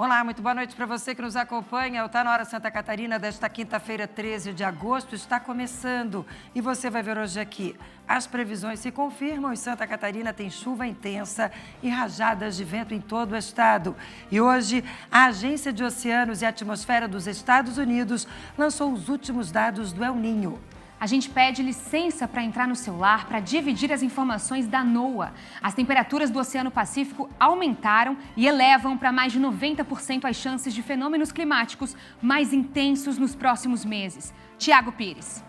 Olá, muito boa noite para você que nos acompanha. O Tá na Hora Santa Catarina desta quinta-feira, 13 de agosto, está começando. E você vai ver hoje aqui. As previsões se confirmam e Santa Catarina tem chuva intensa e rajadas de vento em todo o estado. E hoje, a Agência de Oceanos e Atmosfera dos Estados Unidos lançou os últimos dados do El Niño. A gente pede licença para entrar no celular para dividir as informações da NOAA. As temperaturas do Oceano Pacífico aumentaram e elevam para mais de 90% as chances de fenômenos climáticos mais intensos nos próximos meses. Tiago Pires.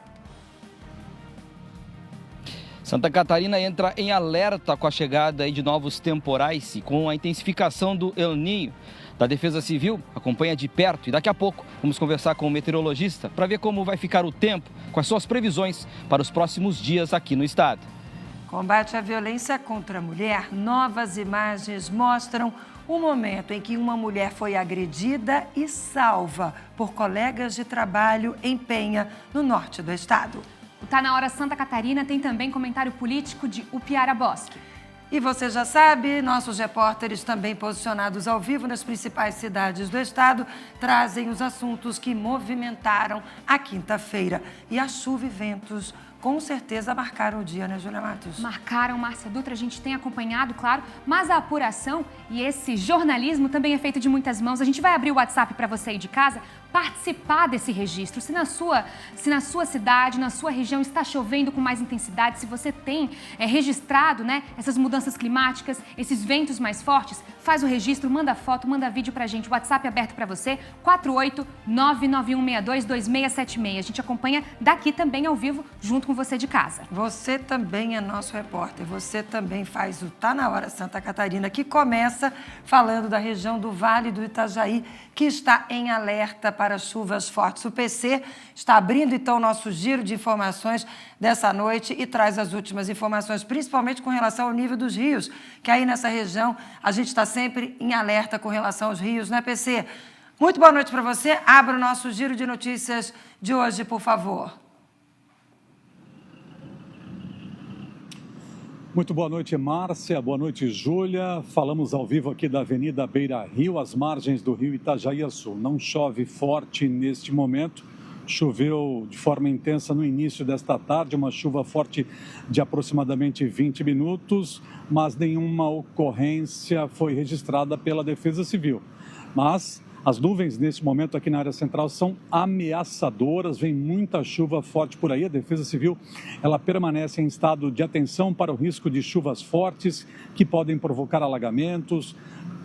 Santa Catarina entra em alerta com a chegada de novos temporais e com a intensificação do El Niño. Da Defesa Civil acompanha de perto e daqui a pouco vamos conversar com o meteorologista para ver como vai ficar o tempo com as suas previsões para os próximos dias aqui no estado. Combate à violência contra a mulher. Novas imagens mostram o momento em que uma mulher foi agredida e salva por colegas de trabalho em Penha, no norte do estado. O Tá na Hora Santa Catarina tem também comentário político de Upiara Bosque. E você já sabe, nossos repórteres também posicionados ao vivo nas principais cidades do estado trazem os assuntos que movimentaram a quinta-feira. E a chuva e ventos com certeza marcaram o dia, né, Júlia Matos? Marcaram, Márcia Dutra, a gente tem acompanhado, claro, mas a apuração e esse jornalismo também é feito de muitas mãos. A gente vai abrir o WhatsApp para você aí de casa participar desse registro. Se na sua cidade, na sua região está chovendo com mais intensidade, se você tem registrado, né, essas mudanças climáticas, esses ventos mais fortes, faz o registro, manda foto, manda vídeo pra gente. O WhatsApp aberto para você, 48991622676. A gente acompanha daqui também ao vivo, junto com você de casa. Você também é nosso repórter, você também faz o Tá na Hora Santa Catarina, que começa falando da região do Vale do Itajaí, que está em alerta para chuvas fortes. O PC está abrindo, então, o nosso giro de informações dessa noite e traz as últimas informações, principalmente com relação ao nível dos rios, que aí nessa região a gente está sempre em alerta com relação aos rios, né, PC? Muito boa noite para você. Abra o nosso giro de notícias de hoje, por favor. Muito boa noite, Márcia. Boa noite, Júlia. Falamos ao vivo aqui da Avenida Beira Rio, às margens do rio Itajaí-Açu. Não chove forte neste momento. Choveu de forma intensa no início desta tarde, uma chuva forte de aproximadamente 20 minutos, mas nenhuma ocorrência foi registrada pela Defesa Civil. Mas as nuvens, nesse momento, aqui na área central, são ameaçadoras, vem muita chuva forte por aí. A Defesa Civil, ela permanece em estado de atenção para o risco de chuvas fortes, que podem provocar alagamentos,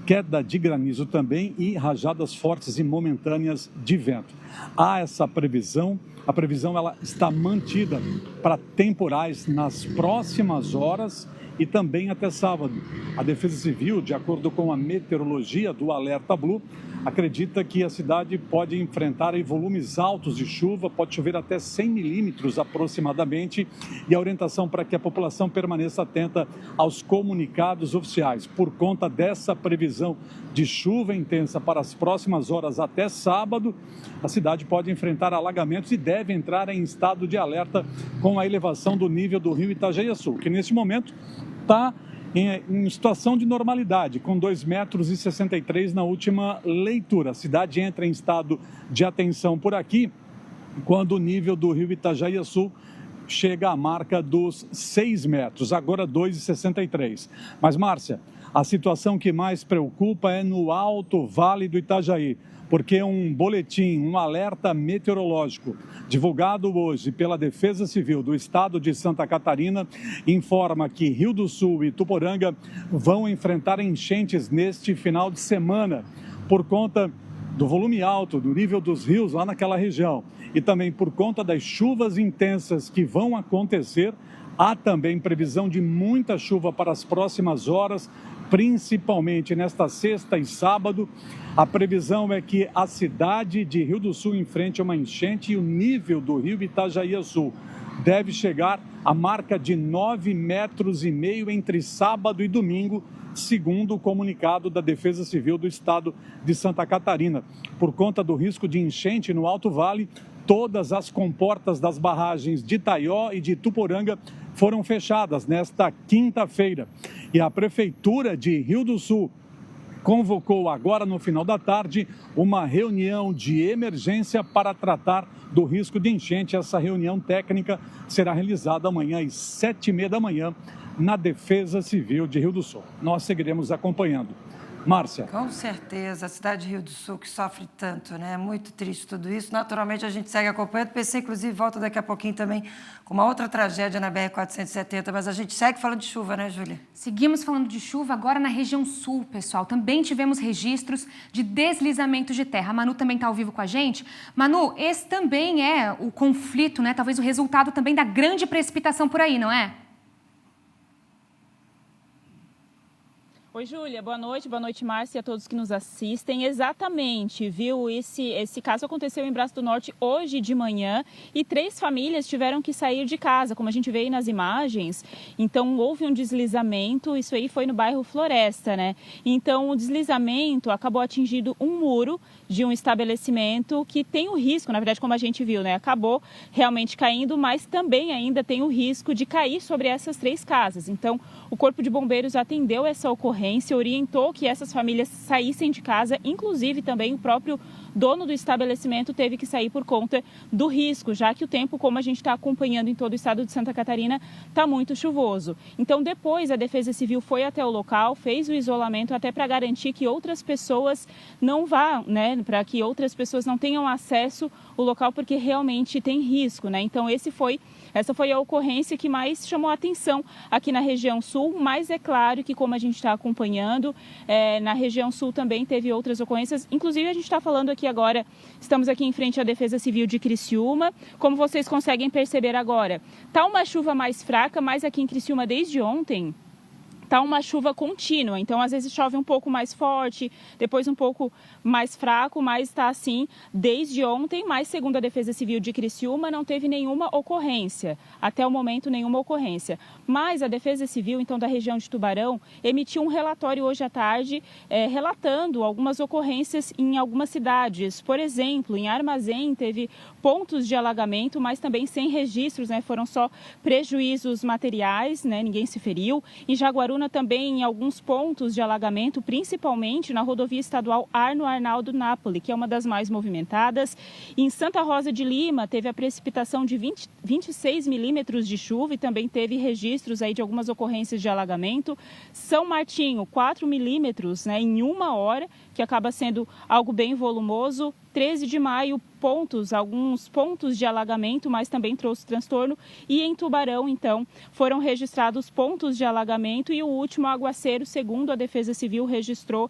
queda de granizo também e rajadas fortes e momentâneas de vento. Há essa previsão, a previsão ela está mantida para temporais nas próximas horas e também até sábado. A Defesa Civil, de acordo com a meteorologia do Alerta Blue, acredita que a cidade pode enfrentar volumes altos de chuva, pode chover até 100 milímetros aproximadamente, e a orientação para que a população permaneça atenta aos comunicados oficiais. Por conta dessa previsão de chuva intensa para as próximas horas até sábado, a cidade pode enfrentar alagamentos e deve entrar em estado de alerta com a elevação do nível do rio Itajaí-Açu, que neste momento está em situação de normalidade, com 2,63 metros na última leitura. A cidade entra em estado de atenção por aqui, quando o nível do rio Itajaí-Açu chega à marca dos 6 metros, agora 2,63. Mas, Márcia, a situação que mais preocupa é no Alto Vale do Itajaí, porque um boletim, um alerta meteorológico divulgado hoje pela Defesa Civil do Estado de Santa Catarina informa que Rio do Sul e Tuporanga vão enfrentar enchentes neste final de semana por conta do volume alto do nível dos rios lá naquela região e também por conta das chuvas intensas que vão acontecer. Há também previsão de muita chuva para as próximas horas, principalmente nesta sexta e sábado. A previsão é que a cidade de Rio do Sul enfrente uma enchente e o nível do rio Itajaí-Açu deve chegar à marca de 9,5 metros entre sábado e domingo, segundo o comunicado da Defesa Civil do Estado de Santa Catarina. Por conta do risco de enchente no Alto Vale, todas as comportas das barragens de Itaió e de Tuporanga foram fechadas nesta quinta-feira. E a Prefeitura de Rio do Sul convocou agora no final da tarde uma reunião de emergência para tratar do risco de enchente. Essa reunião técnica será realizada amanhã às 7h30 da manhã na Defesa Civil de Rio do Sul. Nós seguiremos acompanhando. Márcia. Com certeza, a cidade de Rio do Sul que sofre tanto, né? É muito triste tudo isso. Naturalmente, a gente segue acompanhando. O PC, inclusive, volta daqui a pouquinho também com uma outra tragédia na BR-470. Mas a gente segue falando de chuva, né, Júlia? Seguimos falando de chuva agora na região sul, pessoal. Também tivemos registros de deslizamento de terra. A Manu também está ao vivo com a gente. Manu, esse também é o conflito, né? Talvez o resultado também da grande precipitação por aí, não é? Oi, Júlia, boa noite, Márcia, e a todos que nos assistem. Exatamente, viu? Esse caso aconteceu em Braço do Norte hoje de manhã e 3 famílias tiveram que sair de casa, como a gente vê aí nas imagens. Então, houve um deslizamento, isso aí foi no bairro Floresta, né? Então, o deslizamento acabou atingindo um muro de um estabelecimento que tem o risco, na verdade, como a gente viu, né? Acabou realmente caindo, mas também ainda tem o risco de cair sobre essas 3 casas. Então, o Corpo de Bombeiros atendeu essa ocorrência, orientou que essas famílias saíssem de casa, inclusive também o próprio dono do estabelecimento teve que sair por conta do risco, já que o tempo, como a gente está acompanhando em todo o estado de Santa Catarina, está muito chuvoso. Então, depois a Defesa Civil foi até o local, fez o isolamento até para garantir que outras pessoas não vá, né, para que outras pessoas não tenham acesso ao local, porque realmente tem risco, né? Então, essa foi a ocorrência que mais chamou a atenção aqui na região sul, mas é claro que, como a gente está acompanhando, na região sul também teve outras ocorrências. Inclusive, a gente está falando aqui agora, estamos aqui em frente à Defesa Civil de Criciúma. Como vocês conseguem perceber agora, está uma chuva mais fraca, mas aqui em Criciúma desde ontem está uma chuva contínua, então às vezes chove um pouco mais forte, depois um pouco mais fraco, mas está assim desde ontem, mas segundo a Defesa Civil de Criciúma não teve nenhuma ocorrência, até o momento nenhuma ocorrência. Mas a Defesa Civil, então, da região de Tubarão, emitiu um relatório hoje à tarde relatando algumas ocorrências em algumas cidades. Por exemplo, em Armazém teve pontos de alagamento, mas também sem registros, né? Foram só prejuízos materiais, né? Ninguém se feriu. Em Jaguaruna também em alguns pontos de alagamento, principalmente na rodovia estadual Arno Arnaldo Napoli, que é uma das mais movimentadas. Em Santa Rosa de Lima teve a precipitação de 26 milímetros de chuva e também teve registros aí de algumas ocorrências de alagamento. São Martinho, 4 milímetros, né, em 1 hora, que acaba sendo algo bem volumoso. 13 de maio, alguns pontos de alagamento, mas também trouxe transtorno. E em Tubarão, então, foram registrados pontos de alagamento e o último aguaceiro, segundo a Defesa Civil, registrou,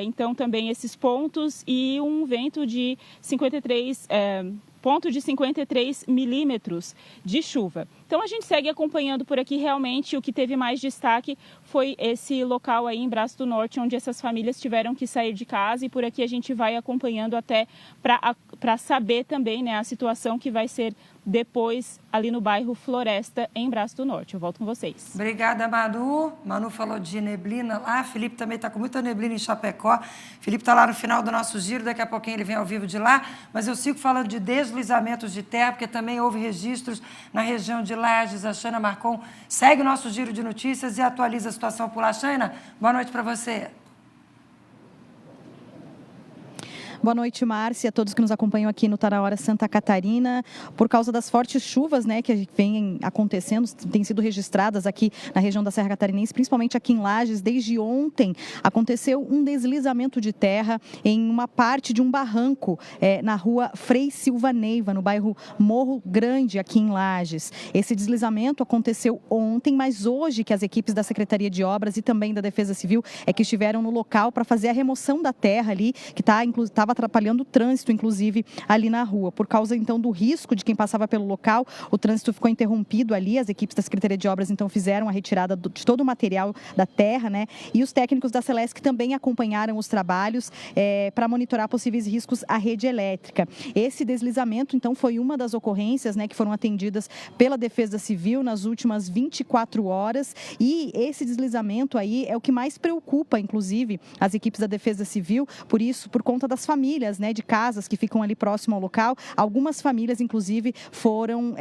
então, também esses pontos e um vento de 53 milímetros de chuva. Então, a gente segue acompanhando por aqui. Realmente, o que teve mais destaque foi esse local aí em Braço do Norte, onde essas famílias tiveram que sair de casa, e por aqui a gente vai acompanhando até para saber também, né, a situação que vai ser depois ali no bairro Floresta, em Braço do Norte. Eu volto com vocês. Obrigada, Manu. Manu falou de neblina lá. Felipe também está com muita neblina em Chapecó. Felipe está lá no final do nosso giro. Daqui a pouquinho ele vem ao vivo de lá. Mas eu sigo falando de deslizamentos de terra, porque também houve registros na região de Lages. A Xana Marcon segue o nosso giro de notícias e atualiza a situação por lá. Xana, boa noite para você. Boa noite, Márcia, a todos que nos acompanham aqui no Tá na Hora Santa Catarina. Por causa das fortes chuvas, né, que vêm acontecendo, têm sido registradas aqui na região da Serra Catarinense, principalmente aqui em Lages. Desde ontem aconteceu um deslizamento de terra em uma parte de um barranco na rua Frei Silva Neiva, no bairro Morro Grande, aqui em Lages. Esse deslizamento aconteceu ontem, mas hoje que as equipes da Secretaria de Obras e também da Defesa Civil que estiveram no local para fazer a remoção da terra ali, que estava atrapalhando o trânsito, inclusive, ali na rua. Por causa, então, do risco de quem passava pelo local, o trânsito ficou interrompido ali. As equipes da Secretaria de Obras, então, fizeram a retirada de todo o material da terra, né? E os técnicos da Celesc também acompanharam os trabalhos para monitorar possíveis riscos à rede elétrica. Esse deslizamento, então, foi uma das ocorrências, né, que foram atendidas pela Defesa Civil nas últimas 24 horas. E esse deslizamento aí é o que mais preocupa, inclusive, as equipes da Defesa Civil, por conta das famílias, né, de casas que ficam ali próximo ao local. Algumas famílias, inclusive, foram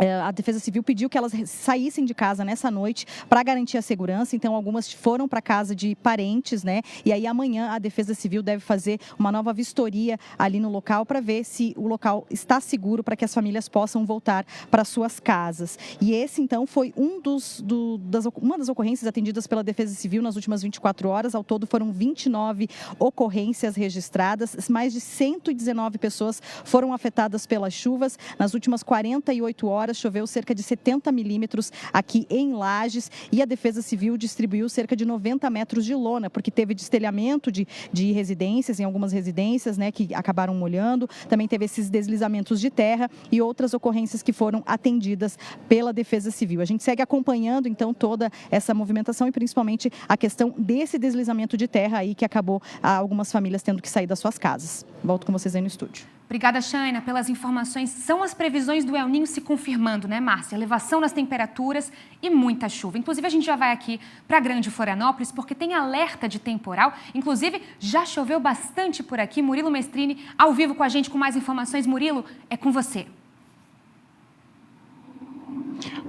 A Defesa Civil pediu que elas saíssem de casa nessa noite para garantir a segurança, então algumas foram para casa de parentes, né? E aí amanhã a Defesa Civil deve fazer uma nova vistoria ali no local para ver se o local está seguro para que as famílias possam voltar para suas casas. E esse então foi uma das ocorrências atendidas pela Defesa Civil nas últimas 24 horas. Ao todo foram 29 ocorrências registradas, mais de 119 pessoas foram afetadas pelas chuvas. Nas últimas 48 horas choveu cerca de 70 milímetros aqui em Lages e a Defesa Civil distribuiu cerca de 90 metros de lona, porque teve destelhamento de residências, em algumas residências, né, que acabaram molhando. Também teve esses deslizamentos de terra e outras ocorrências que foram atendidas pela Defesa Civil. A gente segue acompanhando, então, toda essa movimentação e principalmente a questão desse deslizamento de terra aí que acabou algumas famílias tendo que sair das suas casas. Volto com vocês aí no estúdio. Obrigada, Shaina, pelas informações. São as previsões do El Niño se confirmando, né, Márcia? Elevação nas temperaturas e muita chuva. Inclusive, a gente já vai aqui para a Grande Florianópolis, porque tem alerta de temporal. Inclusive, já choveu bastante por aqui. Murilo Mestrini, ao vivo com a gente com mais informações. Murilo, é com você.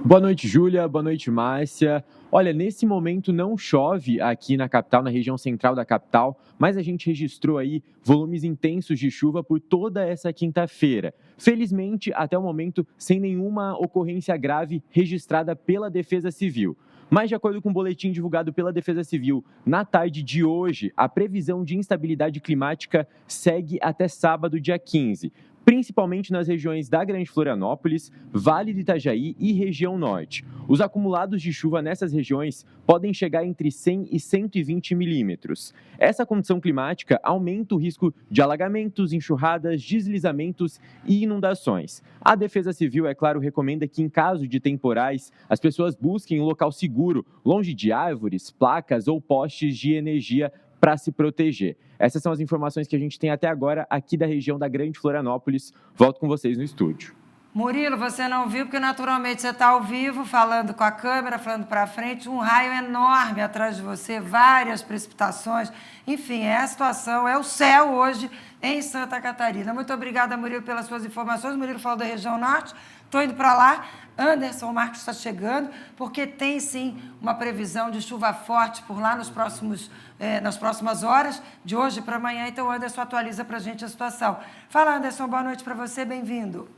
Boa noite, Júlia. Boa noite, Márcia. Olha, nesse momento não chove aqui na capital, na região central da capital, mas a gente registrou aí volumes intensos de chuva por toda essa quinta-feira. Felizmente, até o momento, sem nenhuma ocorrência grave registrada pela Defesa Civil. Mas, de acordo com o boletim divulgado pela Defesa Civil, na tarde de hoje, a previsão de instabilidade climática segue até sábado, dia 15. Principalmente nas regiões da Grande Florianópolis, Vale do Itajaí e região norte. Os acumulados de chuva nessas regiões podem chegar entre 100 e 120 milímetros. Essa condição climática aumenta o risco de alagamentos, enxurradas, deslizamentos e inundações. A Defesa Civil, é claro, recomenda que, em caso de temporais, as pessoas busquem um local seguro, longe de árvores, placas ou postes de energia para se proteger. Essas são as informações que a gente tem até agora aqui da região da Grande Florianópolis. Volto com vocês no estúdio. Murilo, você não viu porque naturalmente você está ao vivo, falando com a câmera, falando para frente, um raio enorme atrás de você, várias precipitações. Enfim, é a situação, é o céu hoje em Santa Catarina. Muito obrigada, Murilo, pelas suas informações. Murilo falou da região norte, estou indo para lá. Anderson Marques está chegando, porque tem sim uma previsão de chuva forte por lá nas próximas horas, de hoje para amanhã. Então, o Anderson atualiza para a gente a situação. Fala, Anderson, boa noite para você, bem-vindo.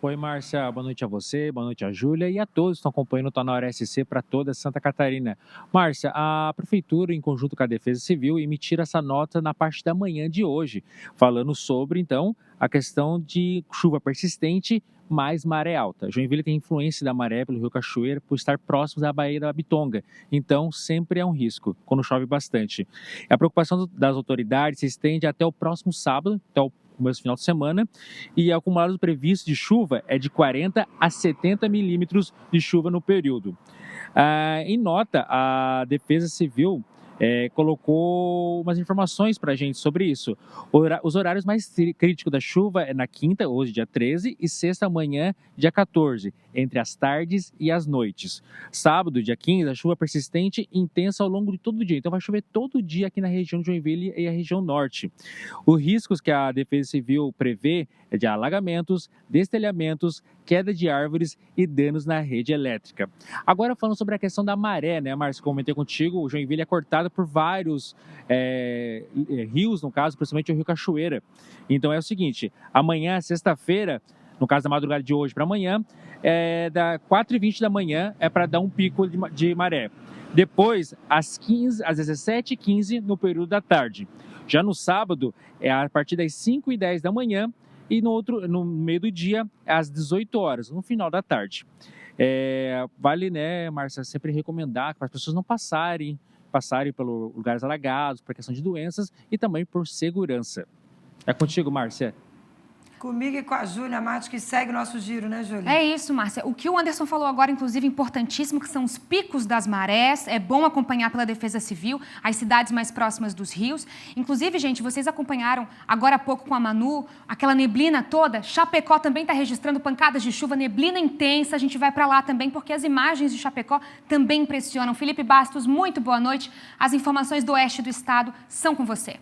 Oi, Márcia, boa noite a você, boa noite a Júlia e a todos que estão acompanhando o Tá Na Hora SC para toda Santa Catarina. Márcia, a Prefeitura, em conjunto com a Defesa Civil, emitiram essa nota na parte da manhã de hoje, falando sobre, então, a questão de chuva persistente mais maré alta. Joinville tem influência da maré pelo Rio Cachoeira por estar próximo da Baía da Bitonga, então sempre é um risco quando chove bastante. A preocupação das autoridades se estende até o próximo sábado, até o começo do final de semana, e o acumulado previsto de chuva é de 40 a 70 milímetros de chuva no período. Em nota, a Defesa Civil colocou umas informações para a gente sobre isso. Os horários mais críticos da chuva é na quinta, hoje dia 13, e sexta manhã, dia 14, entre as tardes e as noites. Sábado, dia 15, a chuva persistente e intensa ao longo de todo o dia. Então vai chover todo dia aqui na região de Joinville e a região norte. Os riscos que a Defesa Civil prevê é de alagamentos, destelhamentos, queda de árvores e danos na rede elétrica. Agora falando sobre a questão da maré, né, Márcio, comentei contigo, o Joinville é cortado por vários rios, no caso, principalmente o Rio Cachoeira. Então é o seguinte, amanhã, sexta-feira, no caso da madrugada de hoje para amanhã, da 4h20 da manhã é para dar um pico de maré. Depois, às 17h15, no período da tarde. Já no sábado, é a partir das 5h10 da manhã e no meio do dia, às 18 horas, no final da tarde. Vale, né, Márcia, sempre recomendar para as pessoas não passarem pelos lugares alagados, por questão de doenças e também por segurança. É contigo, Márcia. Comigo e com a Júlia Matos, que segue o nosso giro, né, Júlia? É isso, Márcia. O que o Anderson falou agora, inclusive, importantíssimo, que são os picos das marés. É bom acompanhar pela Defesa Civil as cidades mais próximas dos rios. Inclusive, gente, vocês acompanharam agora há pouco com a Manu, aquela neblina toda. Chapecó também está registrando pancadas de chuva, neblina intensa. A gente vai para lá também, porque as imagens de Chapecó também impressionam. Felipe Bastos, muito boa noite. As informações do oeste do estado são com você.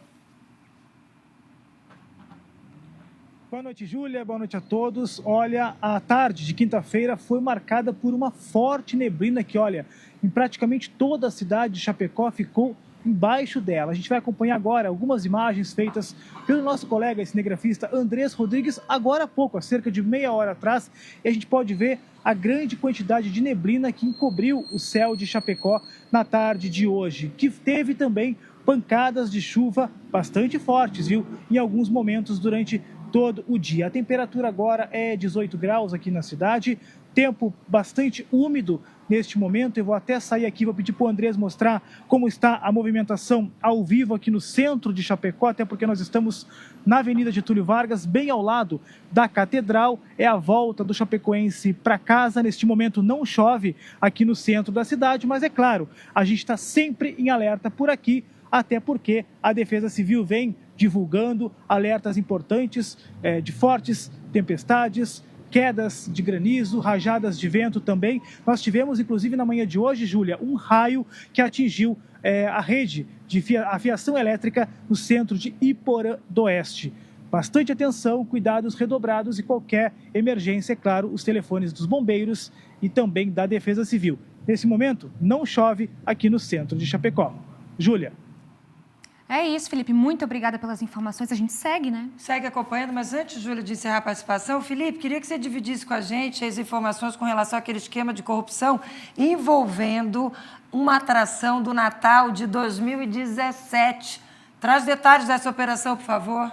Boa noite, Júlia. Boa noite a todos. Olha, a tarde de quinta-feira foi marcada por uma forte neblina que, olha, em praticamente toda a cidade de Chapecó ficou embaixo dela. A gente vai acompanhar agora algumas imagens feitas pelo nosso colega cinegrafista Andrés Rodrigues agora há pouco, há cerca de meia hora atrás, e a gente pode ver a grande quantidade de neblina que encobriu o céu de Chapecó na tarde de hoje, que teve também pancadas de chuva bastante fortes, viu? Em alguns momentos durante todo o dia. A temperatura agora é 18 graus aqui na cidade, tempo bastante úmido neste momento. Eu vou até sair aqui, vou pedir para o Andrés mostrar como está a movimentação ao vivo aqui no centro de Chapecó, até porque nós estamos na Avenida Getúlio Vargas, bem ao lado da Catedral. É a volta do chapecoense para casa. Neste momento não chove aqui no centro da cidade, mas é claro, a gente está sempre em alerta por aqui, até porque a Defesa Civil vem divulgando alertas importantes de fortes tempestades, quedas de granizo, rajadas de vento também. Nós tivemos, inclusive, na manhã de hoje, Júlia, um raio que atingiu a rede de a fiação elétrica no centro de Iporã do Oeste. Bastante atenção, cuidados redobrados e qualquer emergência, é claro, os telefones dos bombeiros e também da Defesa Civil. Nesse momento, não chove aqui no centro de Chapecó. Júlia. É isso, Felipe. Muito obrigada pelas informações. A gente segue, né? Segue acompanhando, mas antes, Júlia, de encerrar a participação, Felipe, queria que você dividisse com a gente as informações com relação àquele esquema de corrupção envolvendo uma atração do Natal de 2017. Traz detalhes dessa operação, por favor.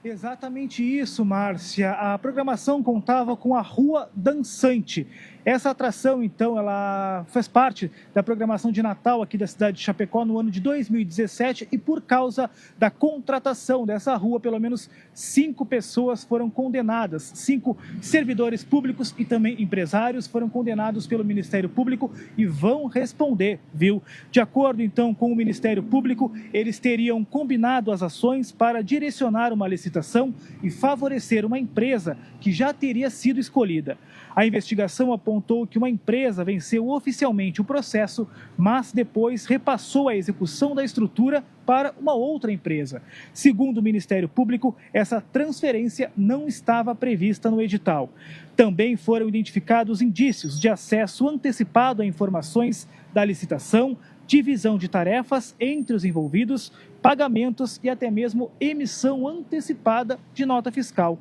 Exatamente isso, Márcia. A programação contava com a Rua Dançante. Essa atração, então, ela faz parte da programação de Natal aqui da cidade de Chapecó no ano de 2017 e por causa da contratação dessa rua, pelo menos 5 pessoas foram condenadas. 5 servidores públicos e também empresários foram condenados pelo Ministério Público e vão responder, viu? De acordo, então, com o Ministério Público, eles teriam combinado as ações para direcionar uma licitação e favorecer uma empresa que já teria sido escolhida. A investigação apontou que uma empresa venceu oficialmente o processo, mas depois repassou a execução da estrutura para uma outra empresa. Segundo o Ministério Público, essa transferência não estava prevista no edital. Também foram identificados indícios de acesso antecipado a informações da licitação, divisão de tarefas entre os envolvidos, pagamentos e até mesmo emissão antecipada de nota fiscal.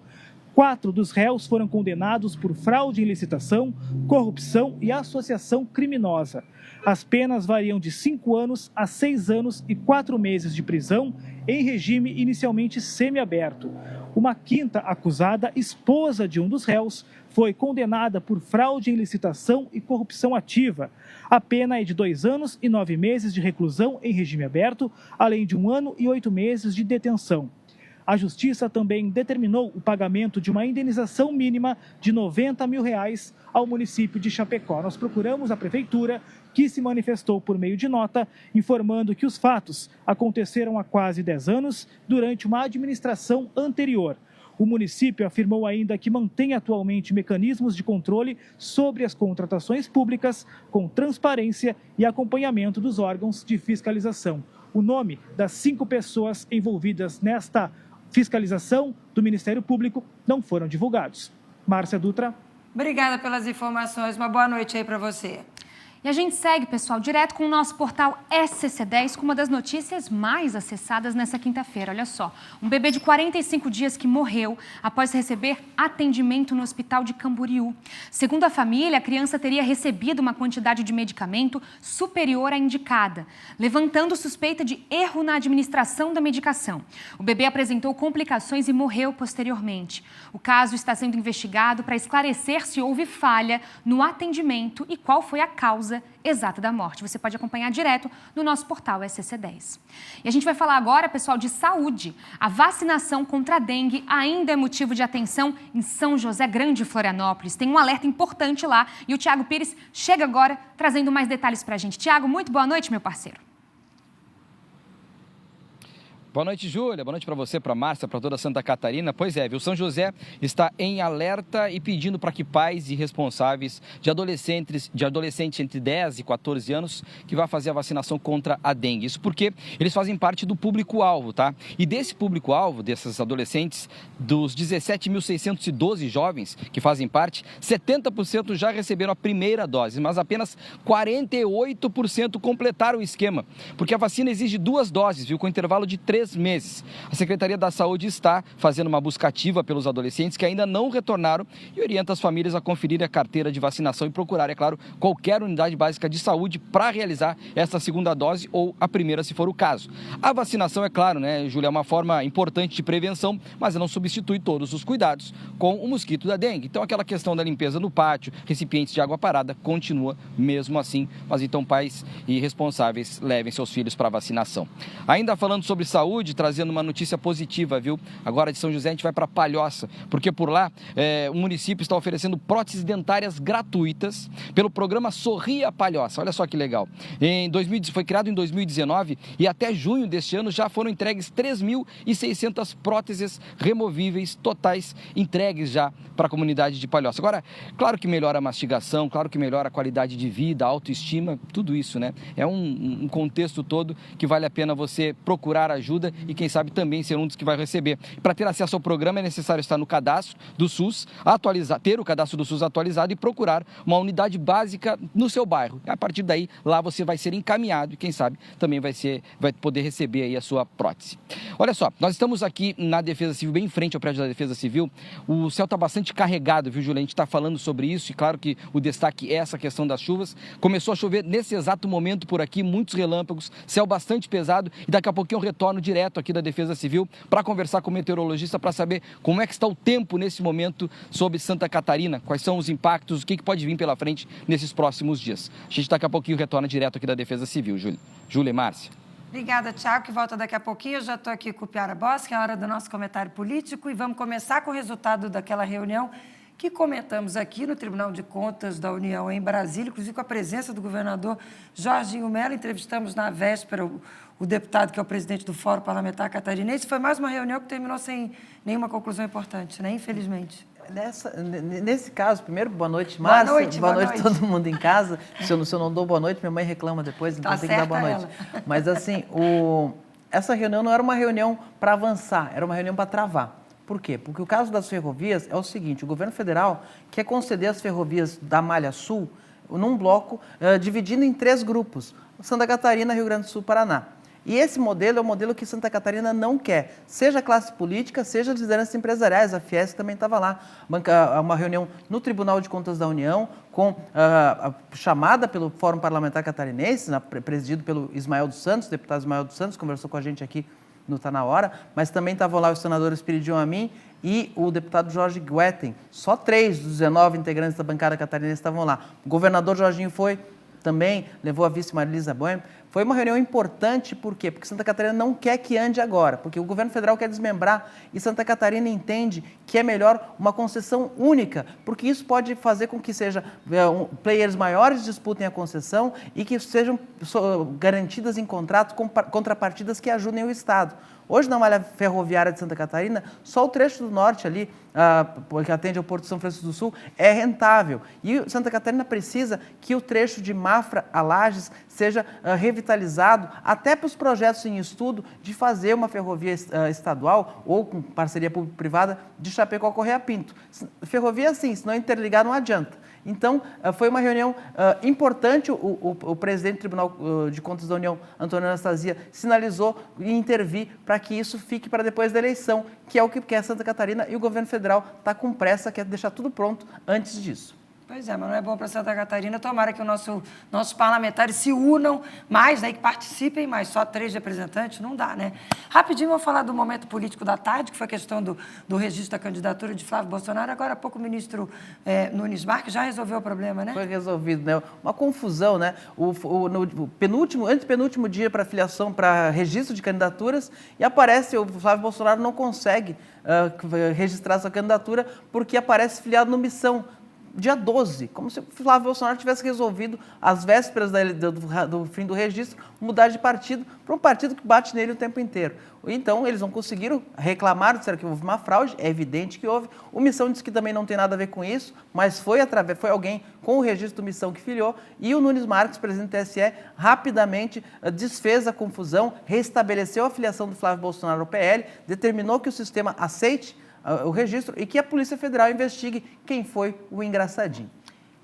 4 dos réus foram condenados por fraude em licitação, corrupção e associação criminosa. As penas variam de 5 anos a 6 anos e 4 meses de prisão, em regime inicialmente semiaberto. Uma 5ª acusada, esposa de um dos réus, foi condenada por fraude em licitação e corrupção ativa. A pena é de 2 anos e 9 meses de reclusão em regime aberto, além de 1 ano e 8 meses de detenção. A Justiça também determinou o pagamento de uma indenização mínima de R$90 mil ao município de Chapecó. Nós procuramos a Prefeitura, que se manifestou por meio de nota, informando que os fatos aconteceram há quase 10 anos, durante uma administração anterior. O município afirmou ainda que mantém atualmente mecanismos de controle sobre as contratações públicas, com transparência e acompanhamento dos órgãos de fiscalização. O nome das 5 pessoas envolvidas nesta fiscalização do Ministério Público não foram divulgados. Márcia Dutra. Obrigada pelas informações. Uma boa noite aí para você. E a gente segue, pessoal, direto com o nosso portal SCC10 com uma das notícias mais acessadas nessa quinta-feira. Olha só, um bebê de 45 dias que morreu após receber atendimento no hospital de Camboriú. Segundo a família, a criança teria recebido uma quantidade de medicamento superior à indicada, levantando suspeita de erro na administração da medicação. O bebê apresentou complicações e morreu posteriormente. O caso está sendo investigado para esclarecer se houve falha no atendimento e qual foi a causa exata da morte. Você pode acompanhar direto no nosso portal SCC10. E a gente vai falar agora, pessoal, de saúde. A vacinação contra a dengue ainda é motivo de atenção em São José Grande, Florianópolis. Tem um alerta importante lá e o Tiago Pires chega agora trazendo mais detalhes para a gente. Tiago, muito boa noite, meu parceiro. Boa noite, Júlia. Boa noite para você, para Márcia, para toda Santa Catarina. Pois é, viu? São José está em alerta e pedindo para que pais e responsáveis de adolescentes entre 10 e 14 anos que vá fazer a vacinação contra a dengue. Isso porque eles fazem parte do público-alvo, tá? E desse público-alvo, desses adolescentes, dos 17.612 jovens que fazem parte, 70% já receberam a primeira dose, mas apenas 48% completaram o esquema, porque a vacina exige 2 doses, viu? Com intervalo de 3 meses. A Secretaria da Saúde está fazendo uma busca ativa pelos adolescentes que ainda não retornaram e orienta as famílias a conferir a carteira de vacinação e procurar, é claro, qualquer unidade básica de saúde para realizar essa segunda dose ou a primeira, se for o caso. A vacinação, é claro, né, Júlia, é uma forma importante de prevenção, mas não substitui todos os cuidados com o mosquito da dengue. Então, aquela questão da limpeza no pátio, recipientes de água parada, continua mesmo assim. Mas então, pais e responsáveis levem seus filhos para a vacinação. Ainda falando sobre saúde, trazendo uma notícia positiva, viu? Agora de São José a gente vai para Palhoça, porque por lá o município está oferecendo próteses dentárias gratuitas pelo programa Sorria Palhoça. Olha só que legal. Foi criado em 2019 e até junho deste ano já foram entregues 3.600 próteses removíveis totais entregues já para a comunidade de Palhoça. Agora, claro que melhora a mastigação, claro que melhora a qualidade de vida, a autoestima, tudo isso, né? É um contexto todo que vale a pena você procurar ajuda e quem sabe também ser um dos que vai receber. Para ter acesso ao programa é necessário estar no cadastro do SUS, ter o cadastro do SUS atualizado e procurar uma unidade básica no seu bairro. A partir daí, lá você vai ser encaminhado e quem sabe também vai poder receber aí a sua prótese. Olha só, nós estamos aqui na Defesa Civil, bem em frente ao prédio da Defesa Civil. O céu está bastante carregado, viu, Julia? A gente está falando sobre isso e claro que o destaque é essa questão das chuvas. Começou a chover nesse exato momento por aqui, muitos relâmpagos, céu bastante pesado e daqui a pouquinho eu retorno direto aqui da Defesa Civil para conversar com o meteorologista para saber como é que está o tempo nesse momento sobre Santa Catarina, quais são os impactos, o que pode vir pela frente nesses próximos dias. A gente daqui a pouquinho retorna direto aqui da Defesa Civil, Júlia. Júlia e Márcia. Obrigada, Tiago, que volta daqui a pouquinho. Eu já estou aqui com o Piara Bosque, é a hora do nosso comentário político e vamos começar com o resultado daquela reunião que comentamos aqui no Tribunal de Contas da União em Brasília, inclusive com a presença do governador Jorginho Mello. Entrevistamos na véspera o deputado que é o presidente do Fórum Parlamentar Catarinense. Foi mais uma reunião que terminou sem nenhuma conclusão importante, né? Infelizmente. Nesse caso, primeiro, boa noite, Márcia. Boa noite todo mundo em casa. Se eu não dou boa noite, minha mãe reclama depois, então tem que dar boa noite. Mas assim, essa reunião não era uma reunião para avançar, era uma reunião para travar. Por quê? Porque o caso das ferrovias é o seguinte, o governo federal quer conceder as ferrovias da Malha Sul num bloco dividindo em 3 grupos, Santa Catarina, Rio Grande do Sul, Paraná. E esse modelo é o modelo que Santa Catarina não quer, seja a classe política, seja as lideranças empresariais. A Fiesp também estava lá, uma reunião no Tribunal de Contas da União, chamada pelo Fórum Parlamentar Catarinense, presidido pelo Ismael dos Santos, deputado Ismael dos Santos, conversou com a gente aqui no Tá Na Hora, mas também estavam lá o senador Espiridion Amin e o deputado Jorge Guetem. Só 3 dos 19 integrantes da bancada catarinense estavam lá. O governador Jorginho foi também, levou a vice Marilisa Boehm. Foi uma reunião importante, por quê? Porque Santa Catarina não quer que ande agora, porque o governo federal quer desmembrar e Santa Catarina entende que é melhor uma concessão única, porque isso pode fazer com que players maiores disputem a concessão e que sejam garantidas em contrato contrapartidas que ajudem o Estado. Hoje, na malha ferroviária de Santa Catarina, só o trecho do norte ali, que atende ao Porto de São Francisco do Sul, é rentável. E Santa Catarina precisa que o trecho de Mafra a Lages seja revitalizado, até para os projetos em estudo de fazer uma ferrovia estadual ou com parceria público-privada de Chapecó a Correia Pinto. Ferrovia, assim, se não interligar, não adianta. Então, foi uma reunião importante. O presidente do Tribunal de Contas da União, Antônio Anastasia, sinalizou e intervir para que isso fique para depois da eleição, que é o que quer Santa Catarina, e o governo federal está com pressa, quer deixar tudo pronto antes disso. Pois é, mas não é bom para Santa Catarina. Tomara que nossos parlamentares se unam mais, né, que participem mais. Só 3 representantes não dá, né? Rapidinho, vou falar do momento político da tarde, que foi a questão do registro da candidatura de Flávio Bolsonaro. Agora há pouco o ministro Nunes Marques já resolveu o problema, né? Foi resolvido, né? Uma confusão, né? No antepenúltimo dia para filiação, para registro de candidaturas, e aparece, o Flávio Bolsonaro não consegue registrar sua candidatura porque aparece filiado no Missão. dia 12, como se o Flávio Bolsonaro tivesse resolvido, às vésperas do fim do registro, mudar de partido para um partido que bate nele o tempo inteiro. Então, eles não conseguiram, reclamaram, disseram que houve uma fraude, é evidente que houve. O Missão disse que também não tem nada a ver com isso, mas foi alguém com o registro do Missão que filiou, e o Nunes Marques, presidente do TSE, rapidamente desfez a confusão, restabeleceu a filiação do Flávio Bolsonaro ao PL, determinou que o sistema aceite o registro e que a Polícia Federal investigue quem foi o engraçadinho.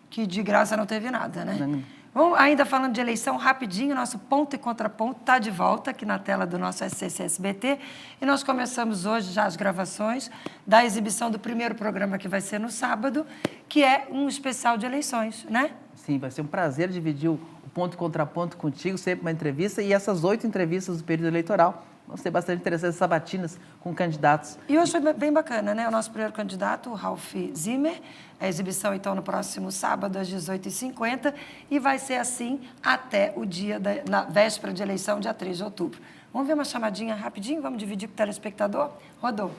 Que de graça não teve nada, né? Bom, ainda falando de eleição, rapidinho, nosso ponto e contraponto está de volta aqui na tela do nosso SCC-SBT. E nós começamos hoje já as gravações da exibição do primeiro programa que vai ser no sábado, que é um especial de eleições, né? Sim, vai ser um prazer dividir o ponto e contraponto contigo, sempre uma entrevista. E essas 8 entrevistas do período eleitoral vão ser bastante interessantes, sabatinas com candidatos. E hoje foi bem bacana, né? O nosso primeiro candidato, o Ralph Zimmer. A exibição, então, no próximo sábado, às 18h50. E vai ser assim até o dia, na véspera de eleição, dia 3 de outubro. Vamos ver uma chamadinha rapidinho? Vamos dividir com o telespectador? Rodou.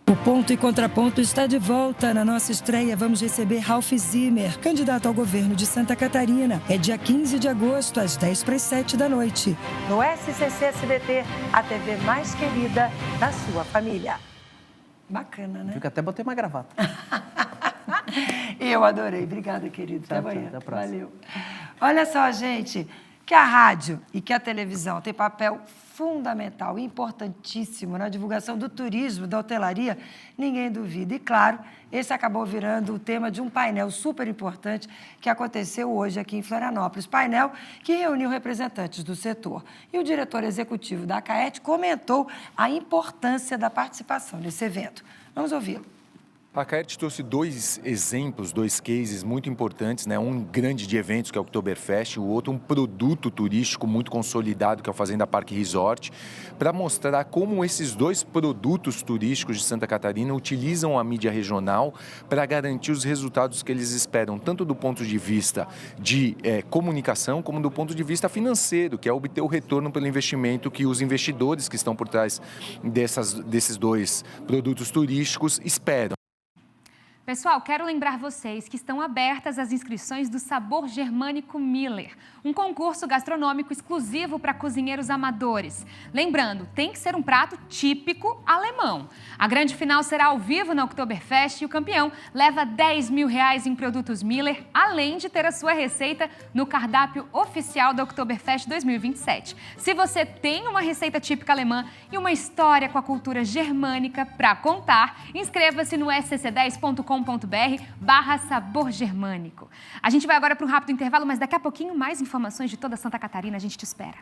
O Ponto e Contraponto está de volta. Na nossa estreia, vamos receber Ralph Zimmer, candidato ao governo de Santa Catarina. É dia 15 de agosto, às 6:50 da noite. No SCC-SBT, a TV mais querida da sua família. Bacana, né? Fico até botei uma gravata. Eu adorei. Obrigada, querido. Até amanhã. Até a próxima. Valeu. Olha só, gente, que a rádio e que a televisão têm papel fundamental, importantíssimo na divulgação do turismo, da hotelaria, ninguém duvida. E, claro, esse acabou virando o tema de um painel super importante que aconteceu hoje aqui em Florianópolis. Painel que reuniu representantes do setor. E o diretor executivo da CAET comentou a importância da participação nesse evento. Vamos ouvi-lo. A CAET trouxe 2 exemplos, 2 cases muito importantes, né? Um grande de eventos, que é o Oktoberfest, o outro um produto turístico muito consolidado, que é o Fazenda Parque Resort, para mostrar como esses 2 produtos turísticos de Santa Catarina utilizam a mídia regional para garantir os resultados que eles esperam, tanto do ponto de vista de comunicação, como do ponto de vista financeiro, que é obter o retorno pelo investimento que os investidores que estão por trás desses 2 produtos turísticos esperam. Pessoal, quero lembrar vocês que estão abertas as inscrições do Sabor Germânico Miller, um concurso gastronômico exclusivo para cozinheiros amadores. Lembrando, tem que ser um prato típico alemão. A grande final será ao vivo na Oktoberfest e o campeão leva R$10 mil em produtos Miller, além de ter a sua receita no cardápio oficial da Oktoberfest 2027. Se você tem uma receita típica alemã e uma história com a cultura germânica para contar, inscreva-se no scc10.com.br/sabor germânico. A gente vai agora para um rápido intervalo, mas daqui a pouquinho mais informações de toda Santa Catarina, a gente te espera.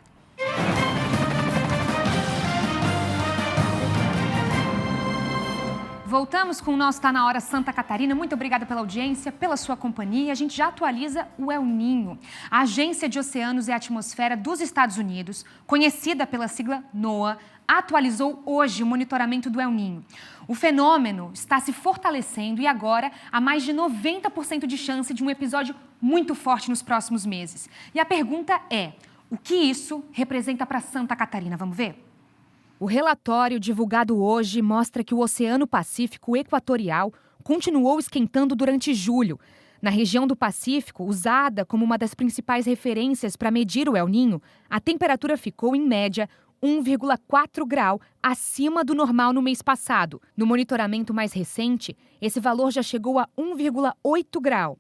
Voltamos com o nosso Tá Na Hora Santa Catarina. Muito obrigada pela audiência, pela sua companhia. A gente já atualiza o El Niño. A Agência de Oceanos e Atmosfera dos Estados Unidos, conhecida pela sigla NOAA, atualizou hoje o monitoramento do El Niño. O fenômeno está se fortalecendo e agora há mais de 90% de chance de um episódio muito forte nos próximos meses. E a pergunta é, o que isso representa para Santa Catarina? Vamos ver? O relatório divulgado hoje mostra que o Oceano Pacífico Equatorial continuou esquentando durante julho. Na região do Pacífico, usada como uma das principais referências para medir o El Niño, a temperatura ficou, em média, 1,4 grau acima do normal no mês passado. No monitoramento mais recente, esse valor já chegou a 1,8 grau.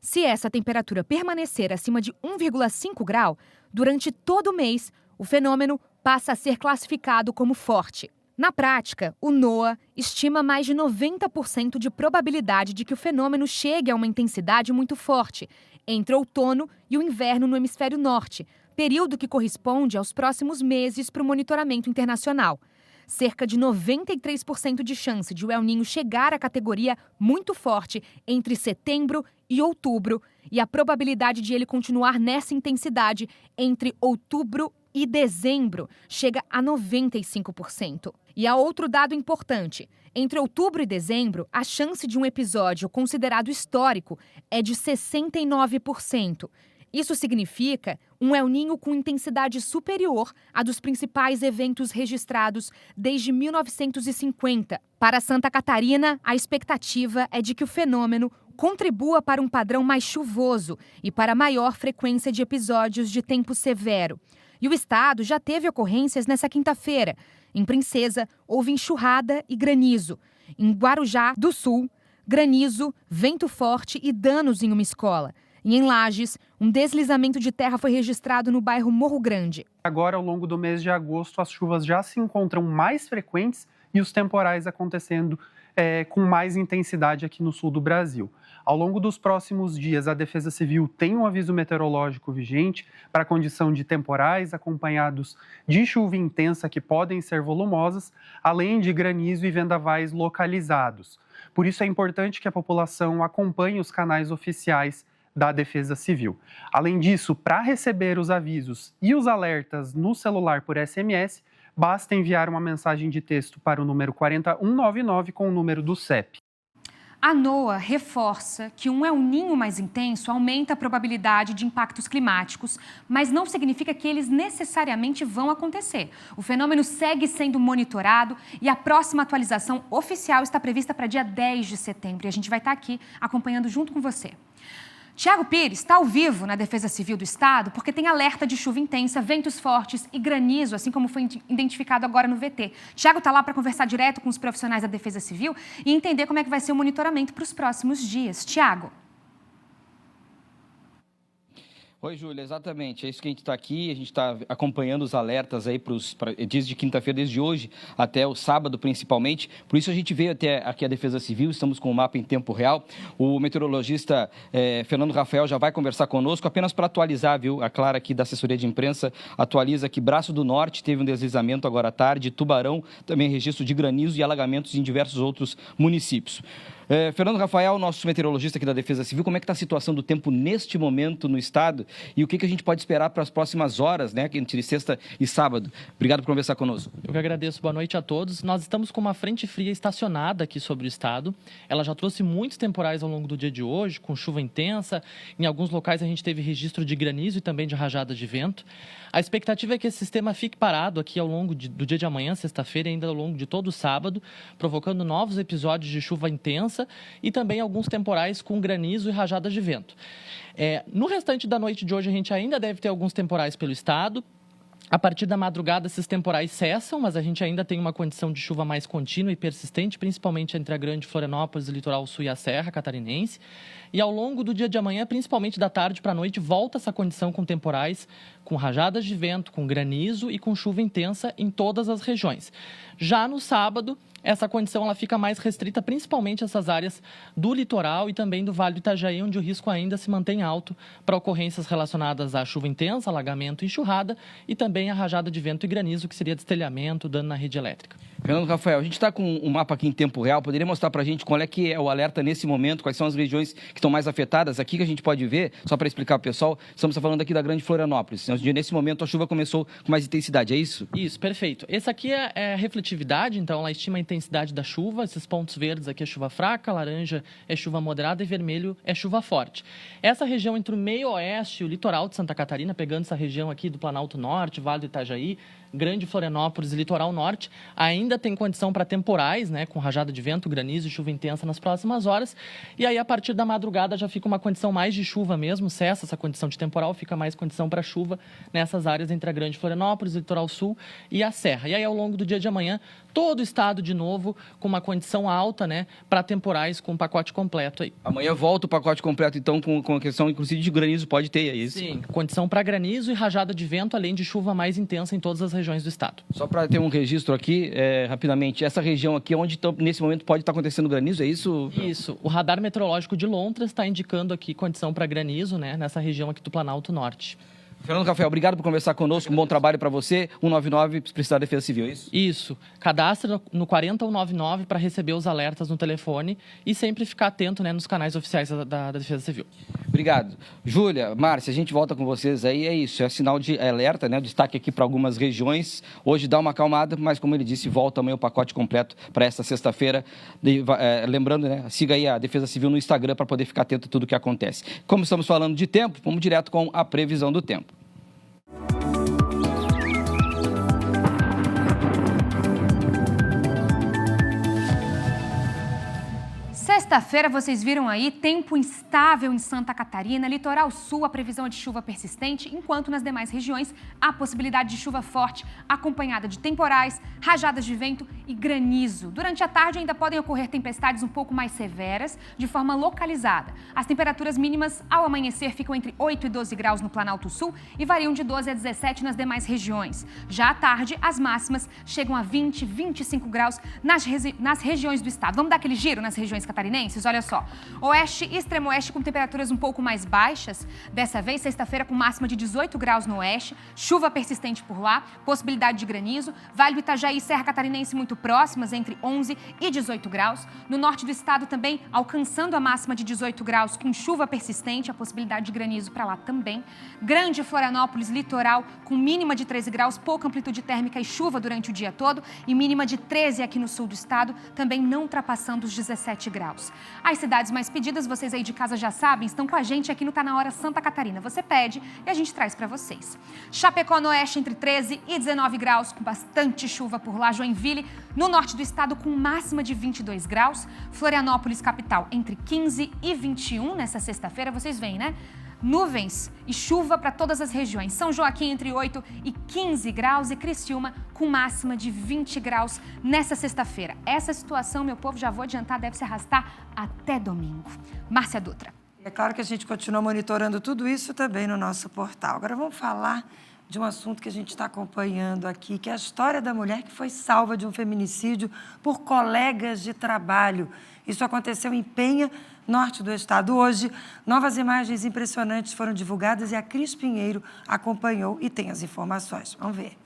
Se essa temperatura permanecer acima de 1,5 grau, durante todo o mês, o fenômeno passa a ser classificado como forte. Na prática, o NOAA estima mais de 90% de probabilidade de que o fenômeno chegue a uma intensidade muito forte entre outono e o inverno no hemisfério norte, período que corresponde aos próximos meses para o monitoramento internacional. Cerca de 93% de chance de o El Niño chegar à categoria muito forte entre setembro e outubro e a probabilidade de ele continuar nessa intensidade entre outubro e dezembro chega a 95%. E há outro dado importante. Entre outubro e dezembro, a chance de um episódio considerado histórico é de 69%. Isso significa um El Niño com intensidade superior à dos principais eventos registrados desde 1950. Para Santa Catarina, a expectativa é de que o fenômeno contribua para um padrão mais chuvoso e para maior frequência de episódios de tempo severo. E o estado já teve ocorrências nessa quinta-feira. Em Princesa, houve enxurrada e granizo. Em Guarujá do Sul, granizo, vento forte e danos em uma escola. E em Lages, um deslizamento de terra foi registrado no bairro Morro Grande. Agora, ao longo do mês de agosto, as chuvas já se encontram mais frequentes e os temporais acontecendo com mais intensidade aqui no sul do Brasil. Ao longo dos próximos dias, a Defesa Civil tem um aviso meteorológico vigente para a condição de temporais acompanhados de chuva intensa que podem ser volumosas, além de granizo e vendavais localizados. Por isso é importante que a população acompanhe os canais oficiais da Defesa Civil. Além disso, para receber os avisos e os alertas no celular por SMS, basta enviar uma mensagem de texto para o número 40199 com o número do CEP. A NOAA reforça que um El Niño mais intenso aumenta a probabilidade de impactos climáticos, mas não significa que eles necessariamente vão acontecer. O fenômeno segue sendo monitorado e a próxima atualização oficial está prevista para dia 10 de setembro. E a gente vai estar aqui acompanhando junto com você. Tiago Pires está ao vivo na Defesa Civil do Estado porque tem alerta de chuva intensa, ventos fortes e granizo, assim como foi identificado agora no VT. Tiago está lá para conversar direto com os profissionais da Defesa Civil e entender como é que vai ser o monitoramento para os próximos dias. Tiago. Oi, Júlia, exatamente. É isso que a gente está aqui. A gente está acompanhando os alertas aí desde quinta-feira, desde hoje até o sábado, principalmente. Por isso a gente veio até aqui a Defesa Civil, estamos com o mapa em tempo real. O meteorologista Fernando Rafael já vai conversar conosco, apenas para atualizar, viu? A Clara aqui da assessoria de imprensa atualiza que Braço do Norte teve um deslizamento agora à tarde, Tubarão também registro de granizo e alagamentos em diversos outros municípios. Fernando Rafael, nosso meteorologista aqui da Defesa Civil, como é que está a situação do tempo neste momento no estado e o que a gente pode esperar para as próximas horas, né, entre sexta e sábado? Obrigado por conversar conosco. Eu que agradeço, boa noite a todos. Nós estamos com uma frente fria estacionada aqui sobre o estado. Ela já trouxe muitos temporais ao longo do dia de hoje, com chuva intensa. Em alguns locais a gente teve registro de granizo e também de rajada de vento. A expectativa é que esse sistema fique parado aqui ao longo do dia de amanhã, sexta-feira, e ainda ao longo de todo o sábado, provocando novos episódios de chuva intensa e também alguns temporais com granizo e rajadas de vento. No restante da noite de hoje, a gente ainda deve ter alguns temporais pelo estado. A partir da madrugada, esses temporais cessam, mas a gente ainda tem uma condição de chuva mais contínua e persistente, principalmente entre a Grande Florianópolis, o Litoral Sul e a Serra Catarinense. E ao longo do dia de amanhã, principalmente da tarde para a noite, volta essa condição com temporais, com rajadas de vento, com granizo e com chuva intensa em todas as regiões. Já no sábado, essa condição ela fica mais restrita, principalmente essas áreas do litoral e também do Vale do Itajaí, onde o risco ainda se mantém alto para ocorrências relacionadas à chuva intensa, alagamento e enxurrada, e também a rajada de vento e granizo, que seria destelhamento, dano na rede elétrica. Fernando Rafael, a gente está com um mapa aqui em tempo real. Poderia mostrar para a gente qual é que é o alerta nesse momento, quais são as regiões que estão mais afetadas? Aqui que a gente pode ver, só para explicar para o pessoal, estamos falando aqui da Grande Florianópolis. Nesse momento a chuva começou com mais intensidade, é isso? Isso, perfeito. Esse aqui é a refletividade, então ela estima a intensidade da chuva. Esses pontos verdes aqui é chuva fraca, laranja é chuva moderada e vermelho é chuva forte. Essa região entre o meio oeste e o litoral de Santa Catarina, pegando essa região aqui do Planalto Norte, Vale do Itajaí, Grande Florianópolis e Litoral Norte, ainda tem condição para temporais, né, com rajada de vento, granizo e chuva intensa nas próximas horas. E aí, a partir da madrugada, já fica uma condição mais de chuva mesmo, cessa essa condição de temporal, fica mais condição para chuva nessas áreas entre a Grande Florianópolis, o Litoral Sul e a Serra. E aí, ao longo do dia de amanhã, todo o estado de novo com uma condição alta, né, para temporais com um pacote completo aí. Amanhã volta o pacote completo, então, com a questão, inclusive, de granizo, pode ter, é isso? Sim, condição para granizo e rajada de vento, além de chuva mais intensa em todas as regiões do estado. Só para ter um registro aqui, rapidamente, essa região aqui onde nesse momento pode estar acontecendo granizo, é isso? Isso. O radar meteorológico de Lontras está indicando aqui condição para granizo, né, nessa região aqui do Planalto Norte. Fernando Rafael, obrigado por conversar conosco, um bom trabalho para você. 199, se precisar da Defesa Civil, é isso? Isso. Cadastre no 40199 para receber os alertas no telefone e sempre ficar atento, né, nos canais oficiais da Defesa Civil. Obrigado. Júlia, Márcia, a gente volta com vocês aí, é isso, é sinal de alerta, né, destaque aqui para algumas regiões. Hoje dá uma acalmada, mas como ele disse, volta amanhã o pacote completo para esta sexta-feira. Lembrando, né, siga aí a Defesa Civil no Instagram para poder ficar atento a tudo o que acontece. Como estamos falando de tempo, vamos direto com a previsão do tempo. Sexta-feira, vocês viram aí, tempo instável em Santa Catarina, litoral sul, a previsão é de chuva persistente, enquanto nas demais regiões há possibilidade de chuva forte, acompanhada de temporais, rajadas de vento e granizo. Durante a tarde ainda podem ocorrer tempestades um pouco mais severas, de forma localizada. As temperaturas mínimas ao amanhecer ficam entre 8 e 12 graus no Planalto Sul e variam de 12 a 17 nas demais regiões. Já à tarde, as máximas chegam a 20, 25 graus nas regiões do estado. Vamos dar aquele giro nas regiões catarinenses? Olha só, oeste e extremo oeste com temperaturas um pouco mais baixas, dessa vez sexta-feira com máxima de 18 graus no oeste, chuva persistente por lá, possibilidade de granizo, Vale do Itajaí e Serra Catarinense muito próximas, entre 11 e 18 graus, no norte do estado também alcançando a máxima de 18 graus com chuva persistente, a possibilidade de granizo para lá também, Grande Florianópolis, litoral com mínima de 13 graus, pouca amplitude térmica e chuva durante o dia todo e mínima de 13 aqui no sul do estado, também não ultrapassando os 17 graus. As cidades mais pedidas, vocês aí de casa já sabem, estão com a gente aqui no Tá Na Hora Santa Catarina. Você pede e a gente traz para vocês. Chapecó no oeste entre 13 e 19 graus, com bastante chuva por lá. Joinville, no norte do estado, com máxima de 22 graus. Florianópolis, capital, entre 15 e 21 nessa sexta-feira. Vocês veem, né? Nuvens e chuva para todas as regiões. São Joaquim entre 8 e 15 graus e Criciúma com máxima de 20 graus nessa sexta-feira. Essa situação, meu povo, já vou adiantar, deve se arrastar até domingo. Márcia Dutra. É claro que a gente continua monitorando tudo isso também no nosso portal. Agora vamos falar de um assunto que a gente está acompanhando aqui, que é a história da mulher que foi salva de um feminicídio por colegas de trabalho. Isso aconteceu em Penha, norte do estado. Hoje, novas imagens impressionantes foram divulgadas e a Cris Pinheiro acompanhou e tem as informações. Vamos ver.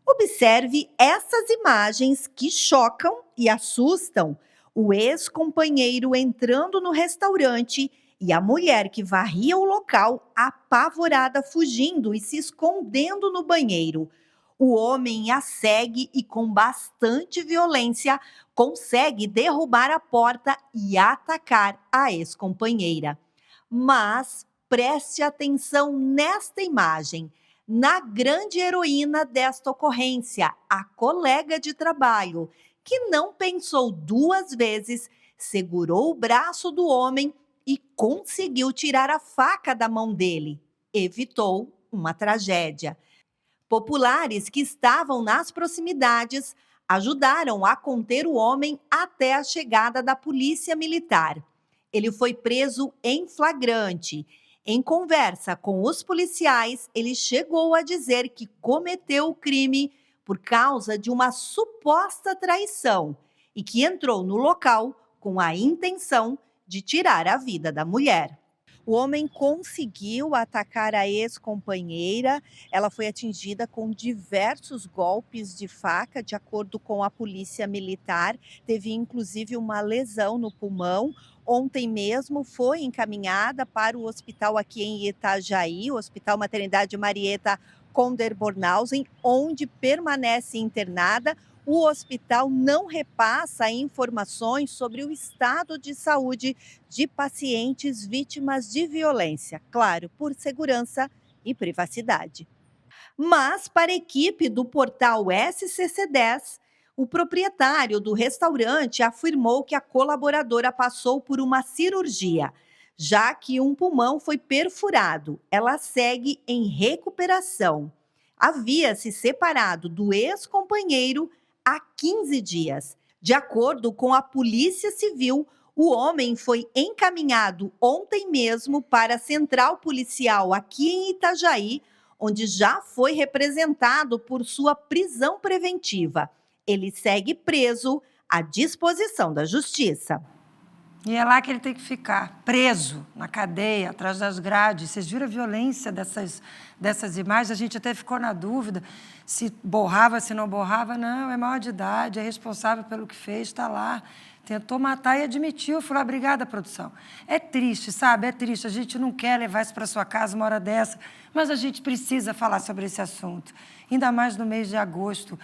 Observe essas imagens que chocam e assustam. O ex-companheiro entrando no restaurante e a mulher que varria o local apavorada fugindo e se escondendo no banheiro. O homem a segue e com bastante violência consegue derrubar a porta e atacar a ex-companheira. Mas preste atenção nesta imagem, na grande heroína desta ocorrência, a colega de trabalho, que não pensou duas vezes, segurou o braço do homem e conseguiu tirar a faca da mão dele. Evitou uma tragédia. Populares que estavam nas proximidades ajudaram a conter o homem até a chegada da polícia militar. Ele foi preso em flagrante. Em conversa com os policiais, ele chegou a dizer que cometeu o crime por causa de uma suposta traição e que entrou no local com a intenção de tirar a vida da mulher. O homem conseguiu atacar a ex-companheira. Ela foi atingida com diversos golpes de faca, de acordo com a polícia militar. Teve inclusive uma lesão no pulmão. Ontem mesmo foi encaminhada para o hospital aqui em Itajaí, o Hospital Maternidade Marieta Conder Bornhausen, onde permanece internada. O hospital não repassa informações sobre o estado de saúde de pacientes vítimas de violência, claro, por segurança e privacidade. Mas, para a equipe do portal SCC10, o proprietário do restaurante afirmou que a colaboradora passou por uma cirurgia, já que um pulmão foi perfurado. Ela segue em recuperação. Havia se separado do ex-companheiro há 15 dias. De acordo com a Polícia Civil, o homem foi encaminhado ontem mesmo para a Central Policial aqui em Itajaí, onde já foi representado por sua prisão preventiva. Ele segue preso à disposição da Justiça. E é lá que ele tem que ficar, preso, na cadeia, atrás das grades. Vocês viram a violência dessas imagens? A gente até ficou na dúvida se borrava, se não borrava. Não, é maior de idade, é responsável pelo que fez, está lá. Tentou matar e admitiu. Falou, obrigada, produção. É triste, sabe? É triste. A gente não quer levar isso para sua casa uma hora dessa, mas a gente precisa falar sobre esse assunto. Ainda mais no mês de agosto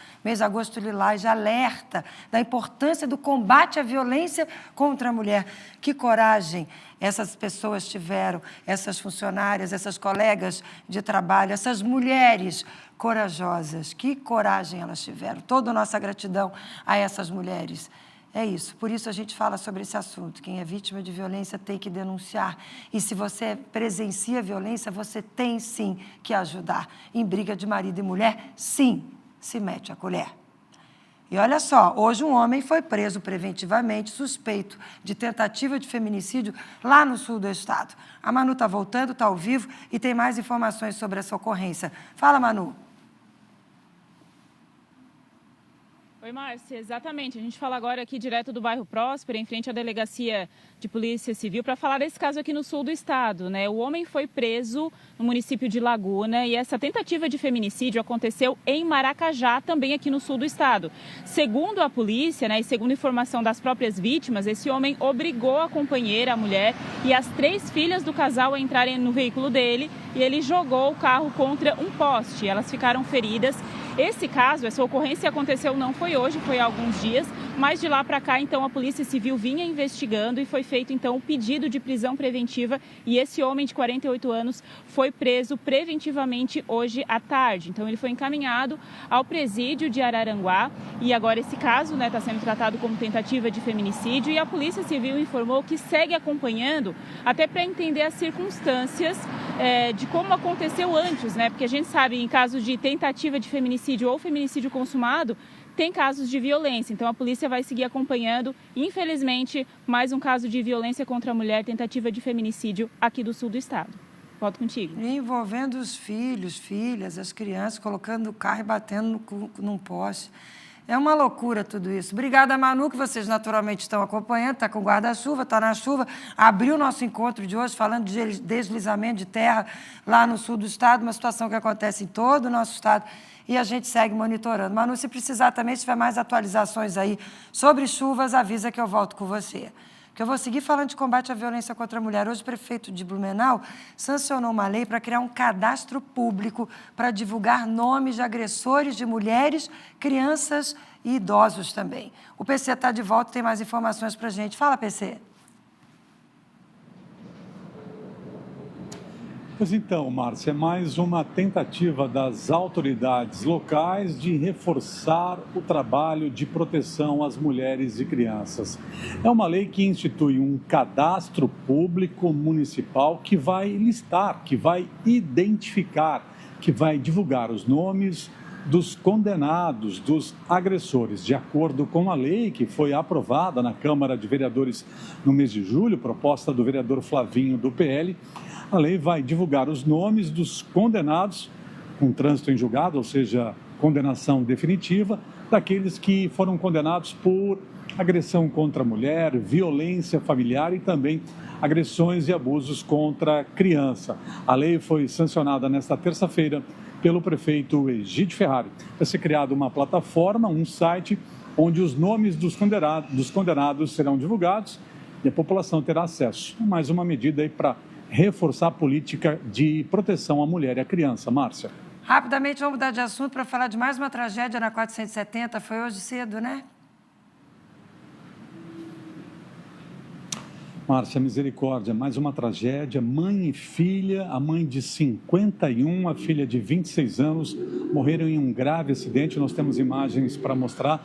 lilás, de alerta da importância do combate à violência contra a mulher. Que coragem essas pessoas tiveram, essas funcionárias, essas colegas de trabalho, essas mulheres corajosas. Que coragem elas tiveram. Toda a nossa gratidão a essas mulheres. É isso, por isso a gente fala sobre esse assunto. Quem é vítima de violência tem que denunciar. E se você presencia violência, você tem sim que ajudar. Em briga de marido e mulher, sim, se mete a colher. E olha só, hoje um homem foi preso preventivamente, suspeito de tentativa de feminicídio lá no sul do estado. A Manu está voltando, está ao vivo e tem mais informações sobre essa ocorrência. Fala, Manu. Oi, Márcia, exatamente. A gente fala agora aqui direto do bairro Próspera, em frente à Delegacia de Polícia Civil, para falar desse caso aqui no sul do estado, né? O homem foi preso no município de Laguna e essa tentativa de feminicídio aconteceu em Maracajá, também aqui no sul do estado. Segundo a polícia, né, e segundo informação das próprias vítimas, esse homem obrigou a companheira, a mulher, e as 3 filhas do casal a entrarem no veículo dele e ele jogou o carro contra um poste. Elas ficaram feridas. Esse caso, essa ocorrência aconteceu não foi hoje, foi há alguns dias, mas de lá para cá, então, a Polícia Civil vinha investigando e foi feito, então, o pedido de prisão preventiva e esse homem de 48 anos foi preso preventivamente hoje à tarde. Então, ele foi encaminhado ao presídio de Araranguá e agora esse caso, né, está sendo tratado como tentativa de feminicídio e a Polícia Civil informou que segue acompanhando até para entender as circunstâncias de como aconteceu antes, né, porque a gente sabe em casos de tentativa de feminicídio ou feminicídio consumado, tem casos de violência, então a polícia vai seguir acompanhando, infelizmente, mais um caso de violência contra a mulher, tentativa de feminicídio aqui do sul do estado. Volto contigo. Envolvendo os filhos, filhas, as crianças, colocando no carro e batendo num poste. É uma loucura tudo isso. Obrigada, Manu, que vocês naturalmente estão acompanhando, está com guarda-chuva, está na chuva. Abriu o nosso encontro de hoje falando de deslizamento de terra lá no sul do estado, uma situação que acontece em todo o nosso estado. E a gente segue monitorando. Manu, se precisar também, se tiver mais atualizações aí sobre chuvas, avisa que eu volto com você. Que eu vou seguir falando de combate à violência contra a mulher. Hoje, o prefeito de Blumenau sancionou uma lei para criar um cadastro público para divulgar nomes de agressores de mulheres, crianças e idosos também. O PC está de volta e tem mais informações para a gente. Fala, PC. Pois então, Márcia, é mais uma tentativa das autoridades locais de reforçar o trabalho de proteção às mulheres e crianças. É uma lei que institui um cadastro público municipal que vai listar, que vai identificar, que vai divulgar os nomes dos condenados, dos agressores. De acordo com a lei que foi aprovada na Câmara de Vereadores no mês de julho, proposta do vereador Flavinho do PL, a lei vai divulgar os nomes dos condenados com trânsito em julgado, ou seja, condenação definitiva, daqueles que foram condenados por agressão contra a mulher, violência familiar e também agressões e abusos contra a criança. A lei foi sancionada nesta terça-feira pelo prefeito Egídio Ferrari. Vai ser criada uma plataforma, um site, onde os nomes dos condenados serão divulgados e a população terá acesso. Mais uma medida aí para reforçar a política de proteção à mulher e à criança. Márcia. Rapidamente, vamos mudar de assunto para falar de mais uma tragédia na 470. Foi hoje cedo, né? Márcia, misericórdia, mais uma tragédia. Mãe e filha, a mãe de 51, a filha de 26 anos, morreram em um grave acidente. Nós temos imagens para mostrar.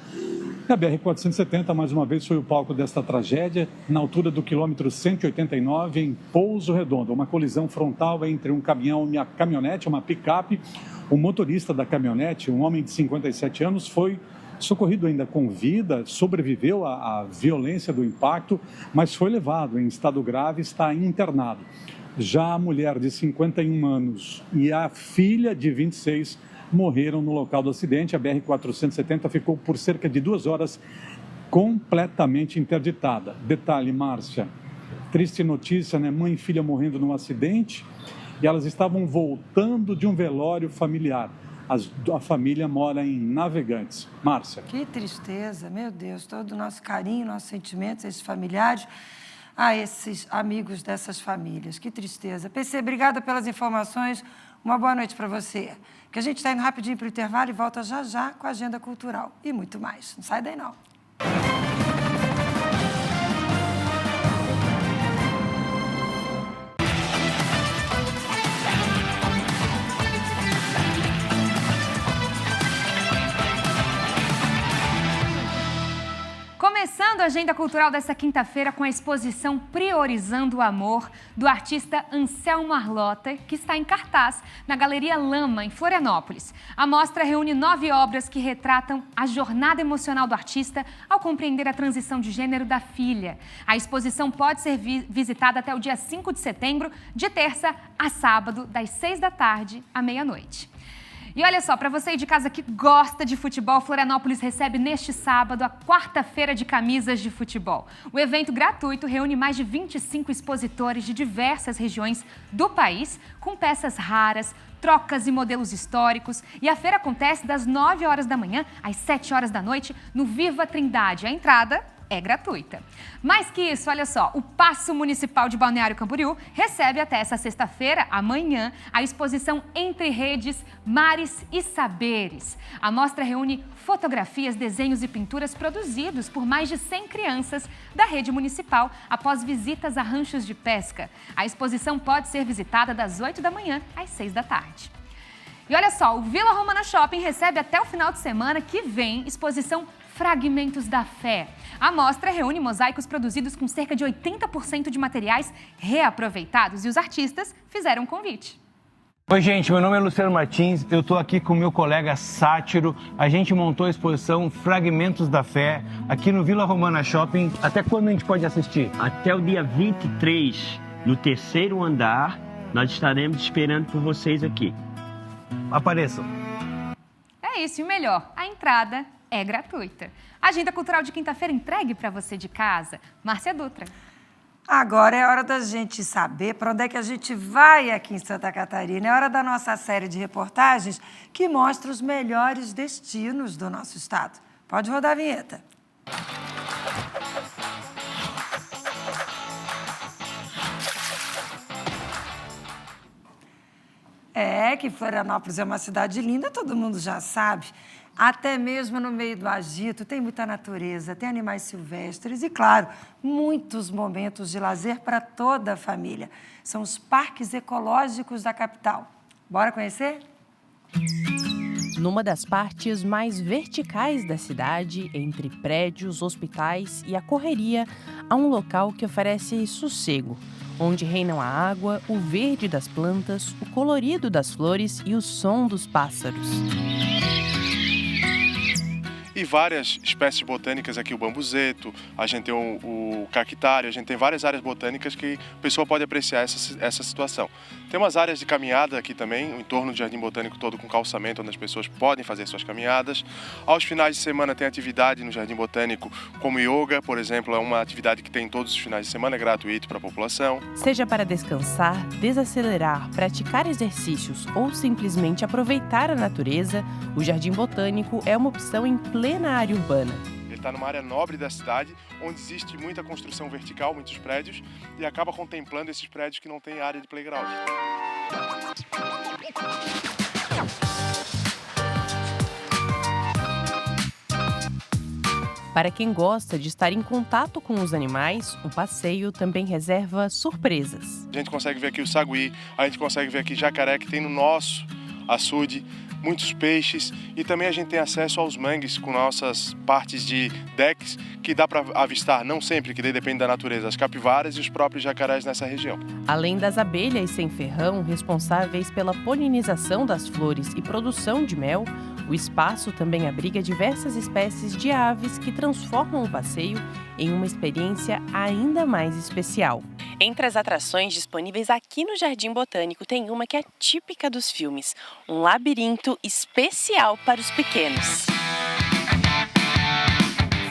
A BR-470, mais uma vez, foi o palco desta tragédia, na altura do quilômetro 189, em Pouso Redondo. Uma colisão frontal entre um caminhão e uma caminhonete, uma picape. O motorista da caminhonete, um homem de 57 anos, foi socorrido ainda com vida, sobreviveu à violência do impacto, mas foi levado em estado grave e está internado. Já a mulher de 51 anos e a filha de 26 morreram no local do acidente. A BR-470 ficou por cerca de 2 horas completamente interditada. Detalhe, Márcia, triste notícia, né? Mãe e filha morrendo num acidente e elas estavam voltando de um velório familiar. A família mora em Navegantes. Márcia. Que tristeza, meu Deus, todo o nosso carinho, nossos sentimentos, esses familiares, a esses amigos dessas famílias. Que tristeza. PC, obrigada pelas informações. Uma boa noite para você. Que a gente está indo rapidinho para o intervalo e volta já já com a agenda cultural e muito mais. Não sai daí, não. Começando a agenda cultural dessa quinta-feira com a exposição Priorizando o Amor, do artista Anselmo Arlota, que está em cartaz na Galeria Lama, em Florianópolis. A mostra reúne 9 obras que retratam a jornada emocional do artista ao compreender a transição de gênero da filha. A exposição pode ser visitada até o dia 5 de setembro, de terça a sábado, das 6 da tarde à meia-noite. E olha só, para você aí de casa que gosta de futebol, Florianópolis recebe neste sábado a quarta-feira de camisas de futebol. O evento gratuito reúne mais de 25 expositores de diversas regiões do país, com peças raras, trocas e modelos históricos. E a feira acontece das 9 horas da manhã às 7 horas da noite no Viva Trindade. A entrada é gratuita. Mais que isso, olha só, o Paço Municipal de Balneário Camboriú recebe até essa sexta-feira, amanhã, a exposição Entre Redes, Mares e Saberes. A mostra reúne fotografias, desenhos e pinturas produzidos por mais de 100 crianças da rede municipal após visitas a ranchos de pesca. A exposição pode ser visitada das 8 da manhã às 6 da tarde. E olha só, o Vila Romana Shopping recebe até o final de semana que vem exposição Fragmentos da Fé. A mostra reúne mosaicos produzidos com cerca de 80% de materiais reaproveitados e os artistas fizeram um convite. Oi, gente, meu nome é Luciano Martins, eu estou aqui com meu colega Sátiro. A gente montou a exposição Fragmentos da Fé aqui no Vila Romana Shopping. Até quando a gente pode assistir? Até o dia 23, no 3º andar, nós estaremos esperando por vocês aqui. Apareçam. É isso, e o melhor, a entrada é gratuita. A agenda cultural de quinta-feira entregue para você de casa. Márcia Dutra. Agora é hora da gente saber para onde é que a gente vai aqui em Santa Catarina. É hora da nossa série de reportagens que mostra os melhores destinos do nosso estado. Pode rodar a vinheta. É que Florianópolis é uma cidade linda, todo mundo já sabe. Até mesmo no meio do agito, tem muita natureza, tem animais silvestres e, claro, muitos momentos de lazer para toda a família. São os parques ecológicos da capital. Bora conhecer? Numa das partes mais verticais da cidade, entre prédios, hospitais e a correria, há um local que oferece sossego, onde reinam a água, o verde das plantas, o colorido das flores e o som dos pássaros. E várias espécies botânicas aqui, o bambuzeto, a gente tem o cactário, a gente tem várias áreas botânicas que a pessoa pode apreciar essa situação. Tem umas áreas de caminhada aqui também, o entorno do Jardim Botânico todo com calçamento, onde as pessoas podem fazer suas caminhadas. Aos finais de semana tem atividade no Jardim Botânico, como yoga, por exemplo, é uma atividade que tem todos os finais de semana, é gratuito para a população. Seja para descansar, desacelerar, praticar exercícios ou simplesmente aproveitar a natureza, o Jardim Botânico é uma opção em plena área urbana. Ele está numa área nobre da cidade, onde existe muita construção vertical, muitos prédios, e acaba contemplando esses prédios que não têm área de playground. Para quem gosta de estar em contato com os animais, o passeio também reserva surpresas. A gente consegue ver aqui o sagui, a gente consegue ver aqui jacaré que tem no nosso açude, muitos peixes, e também a gente tem acesso aos mangues com nossas partes de decks que dá para avistar, não sempre, que daí depende da natureza, as capivaras e os próprios jacarés nessa região. Além das abelhas sem ferrão, responsáveis pela polinização das flores e produção de mel, o espaço também abriga diversas espécies de aves que transformam o passeio em uma experiência ainda mais especial. Entre as atrações disponíveis aqui no Jardim Botânico tem uma que é típica dos filmes, um labirinto especial para os pequenos.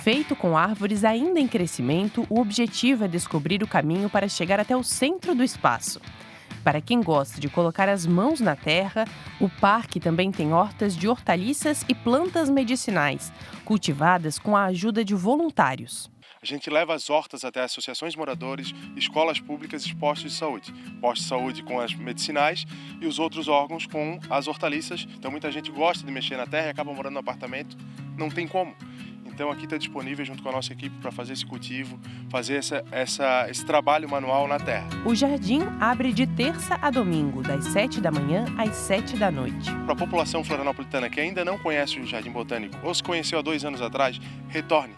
Feito com árvores ainda em crescimento, o objetivo é descobrir o caminho para chegar até o centro do espaço. Para quem gosta de colocar as mãos na terra, o parque também tem hortas de hortaliças e plantas medicinais, cultivadas com a ajuda de voluntários. A gente leva as hortas até associações de moradores, escolas públicas e postos de saúde. Postos de saúde com as medicinais e os outros órgãos com as hortaliças. Então muita gente gosta de mexer na terra e acaba morando no apartamento, não tem como. Então aqui está disponível junto com a nossa equipe para fazer esse cultivo, fazer esse trabalho manual na terra. O jardim abre de terça a domingo, das 7 da manhã às 7 da noite. Para a população florianopolitana que ainda não conhece o Jardim Botânico ou se conheceu há 2 anos atrás, retorne.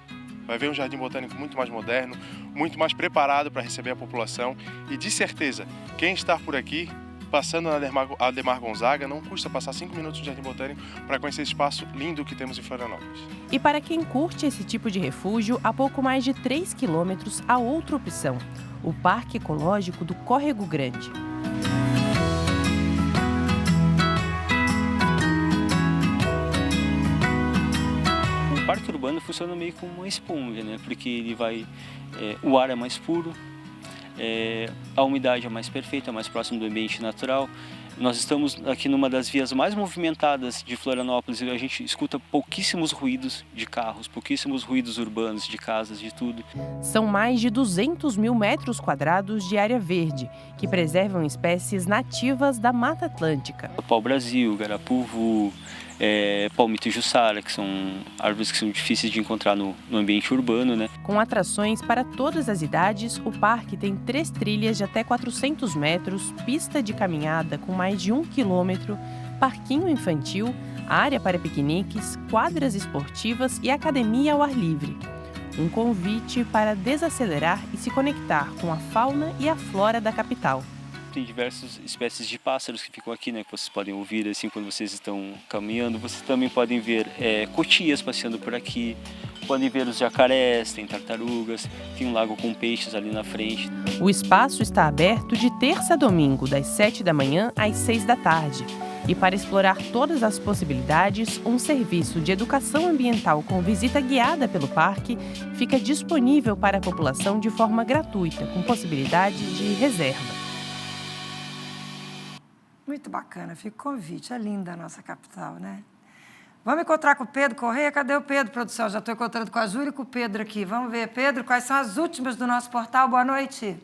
vai ver um jardim botânico muito mais moderno, muito mais preparado para receber a população e, de certeza, quem está por aqui, passando na Ademar Gonzaga, não custa passar 5 minutos no Jardim Botânico para conhecer esse espaço lindo que temos em Florianópolis. E para quem curte esse tipo de refúgio, a pouco mais de 3 quilômetros há outra opção, o Parque Ecológico do Córrego Grande. O parque urbano funciona meio como uma esponja, né? Porque ele vai, o ar é mais puro, a umidade é mais perfeita, é mais próximo do ambiente natural. Nós estamos aqui numa das vias mais movimentadas de Florianópolis e a gente escuta pouquíssimos ruídos de carros, pouquíssimos ruídos urbanos, de casas, de tudo. São mais de 200 mil metros quadrados de área verde, que preservam espécies nativas da Mata Atlântica. Pau-brasil, garapuvu, palmito e jussara, que são árvores que são difíceis de encontrar no ambiente urbano, né? Com atrações para todas as idades, o parque tem 3 trilhas de até 400 metros, pista de caminhada com mais de 1 quilômetro, parquinho infantil, área para piqueniques, quadras esportivas e academia ao ar livre. Um convite para desacelerar e se conectar com a fauna e a flora da capital. Tem diversas espécies de pássaros que ficam aqui, né, que vocês podem ouvir assim quando vocês estão caminhando. Vocês também podem ver cotias passeando por aqui, podem ver os jacarés, tem tartarugas, tem um lago com peixes ali na frente. O espaço está aberto de terça a domingo, das 7 da manhã às 6 da tarde. E para explorar todas as possibilidades, um serviço de educação ambiental com visita guiada pelo parque fica disponível para a população de forma gratuita, com possibilidade de reserva. Muito bacana, fica o convite. É linda a nossa capital, né? Vamos encontrar com o Pedro Correia. Cadê o Pedro, produção? Já estou encontrando com a Júlia e com o Pedro aqui. Vamos ver, Pedro, quais são as últimas do nosso portal. Boa noite.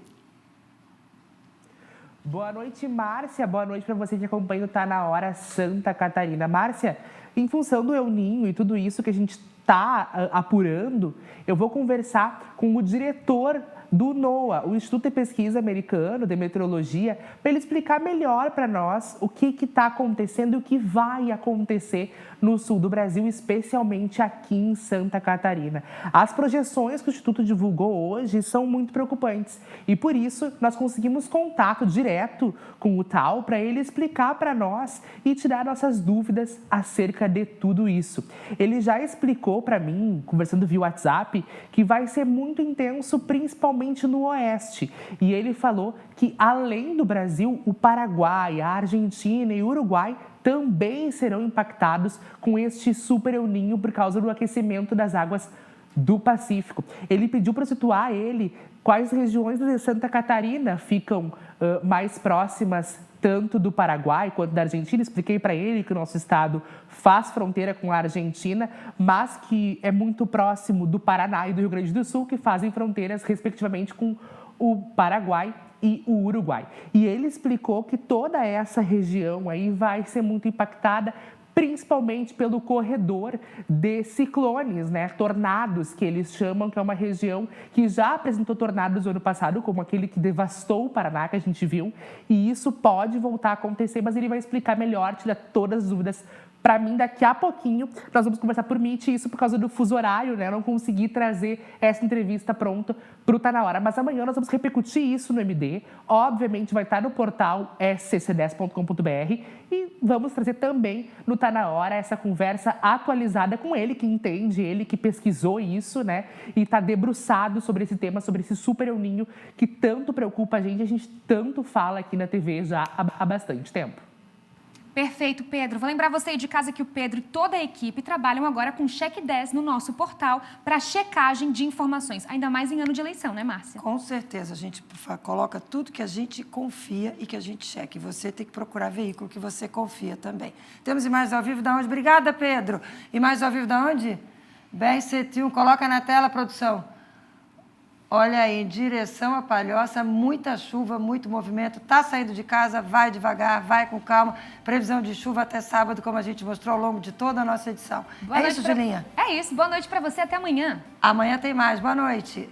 Boa noite, Márcia. Boa noite para você que acompanha o Tá Na Hora Santa Catarina. Márcia, em função do El Ninho e tudo isso que a gente está apurando, eu vou conversar com o diretor do NOAA, o Instituto de Pesquisa Americano de Meteorologia, para ele explicar melhor para nós o que está acontecendo e o que vai acontecer no sul do Brasil, especialmente aqui em Santa Catarina. As projeções que o Instituto divulgou hoje são muito preocupantes e, por isso, nós conseguimos contato direto com o TAU para ele explicar para nós e tirar nossas dúvidas acerca de tudo isso. Ele já explicou para mim, conversando via WhatsApp, que vai ser muito intenso, principalmente no oeste. E ele falou que, além do Brasil, o Paraguai, a Argentina e o Uruguai também serão impactados com este super El Ninho por causa do aquecimento das águas do Pacífico. Ele pediu para situar quais regiões de Santa Catarina ficam mais próximas tanto do Paraguai quanto da Argentina. Expliquei para ele que o nosso estado faz fronteira com a Argentina, mas que é muito próximo do Paraná e do Rio Grande do Sul, que fazem fronteiras, respectivamente, com o Paraguai e o Uruguai. E ele explicou que toda essa região aí vai ser muito impactada, principalmente pelo corredor de ciclones, né? Tornados, que eles chamam, que é uma região que já apresentou tornados no ano passado, como aquele que devastou o Paraná, que a gente viu, e isso pode voltar a acontecer, mas ele vai explicar melhor, tirar todas as dúvidas para mim daqui a pouquinho. Nós vamos conversar por Meet, isso por causa do fuso horário, né? Eu não consegui trazer essa entrevista pronta para o Tá Na Hora, mas amanhã nós vamos repercutir isso no MD. Obviamente vai estar no portal scc10.com.br e vamos trazer também no Tá Na Hora essa conversa atualizada com ele, que entende, ele que pesquisou isso, né? E está debruçado sobre esse tema, sobre esse super El Ninho que tanto preocupa a gente tanto fala aqui na TV já há bastante tempo. Perfeito, Pedro. Vou lembrar você aí de casa que o Pedro e toda a equipe trabalham agora com Check 10 no nosso portal para checagem de informações, ainda mais em ano de eleição, né, Márcia? Com certeza, a gente coloca tudo que a gente confia e que a gente cheque. Você tem que procurar veículo que você confia também. Temos imagens ao vivo da onde? Obrigada, Pedro. Imagens ao vivo da onde? BR-101, coloca na tela, produção. Olha aí, em direção à Palhoça, muita chuva, muito movimento. Está saindo de casa, vai devagar, vai com calma. Previsão de chuva até sábado, como a gente mostrou ao longo de toda a nossa edição. É isso, Julinha? É isso. Boa noite para você. Até amanhã. Amanhã tem mais. Boa noite.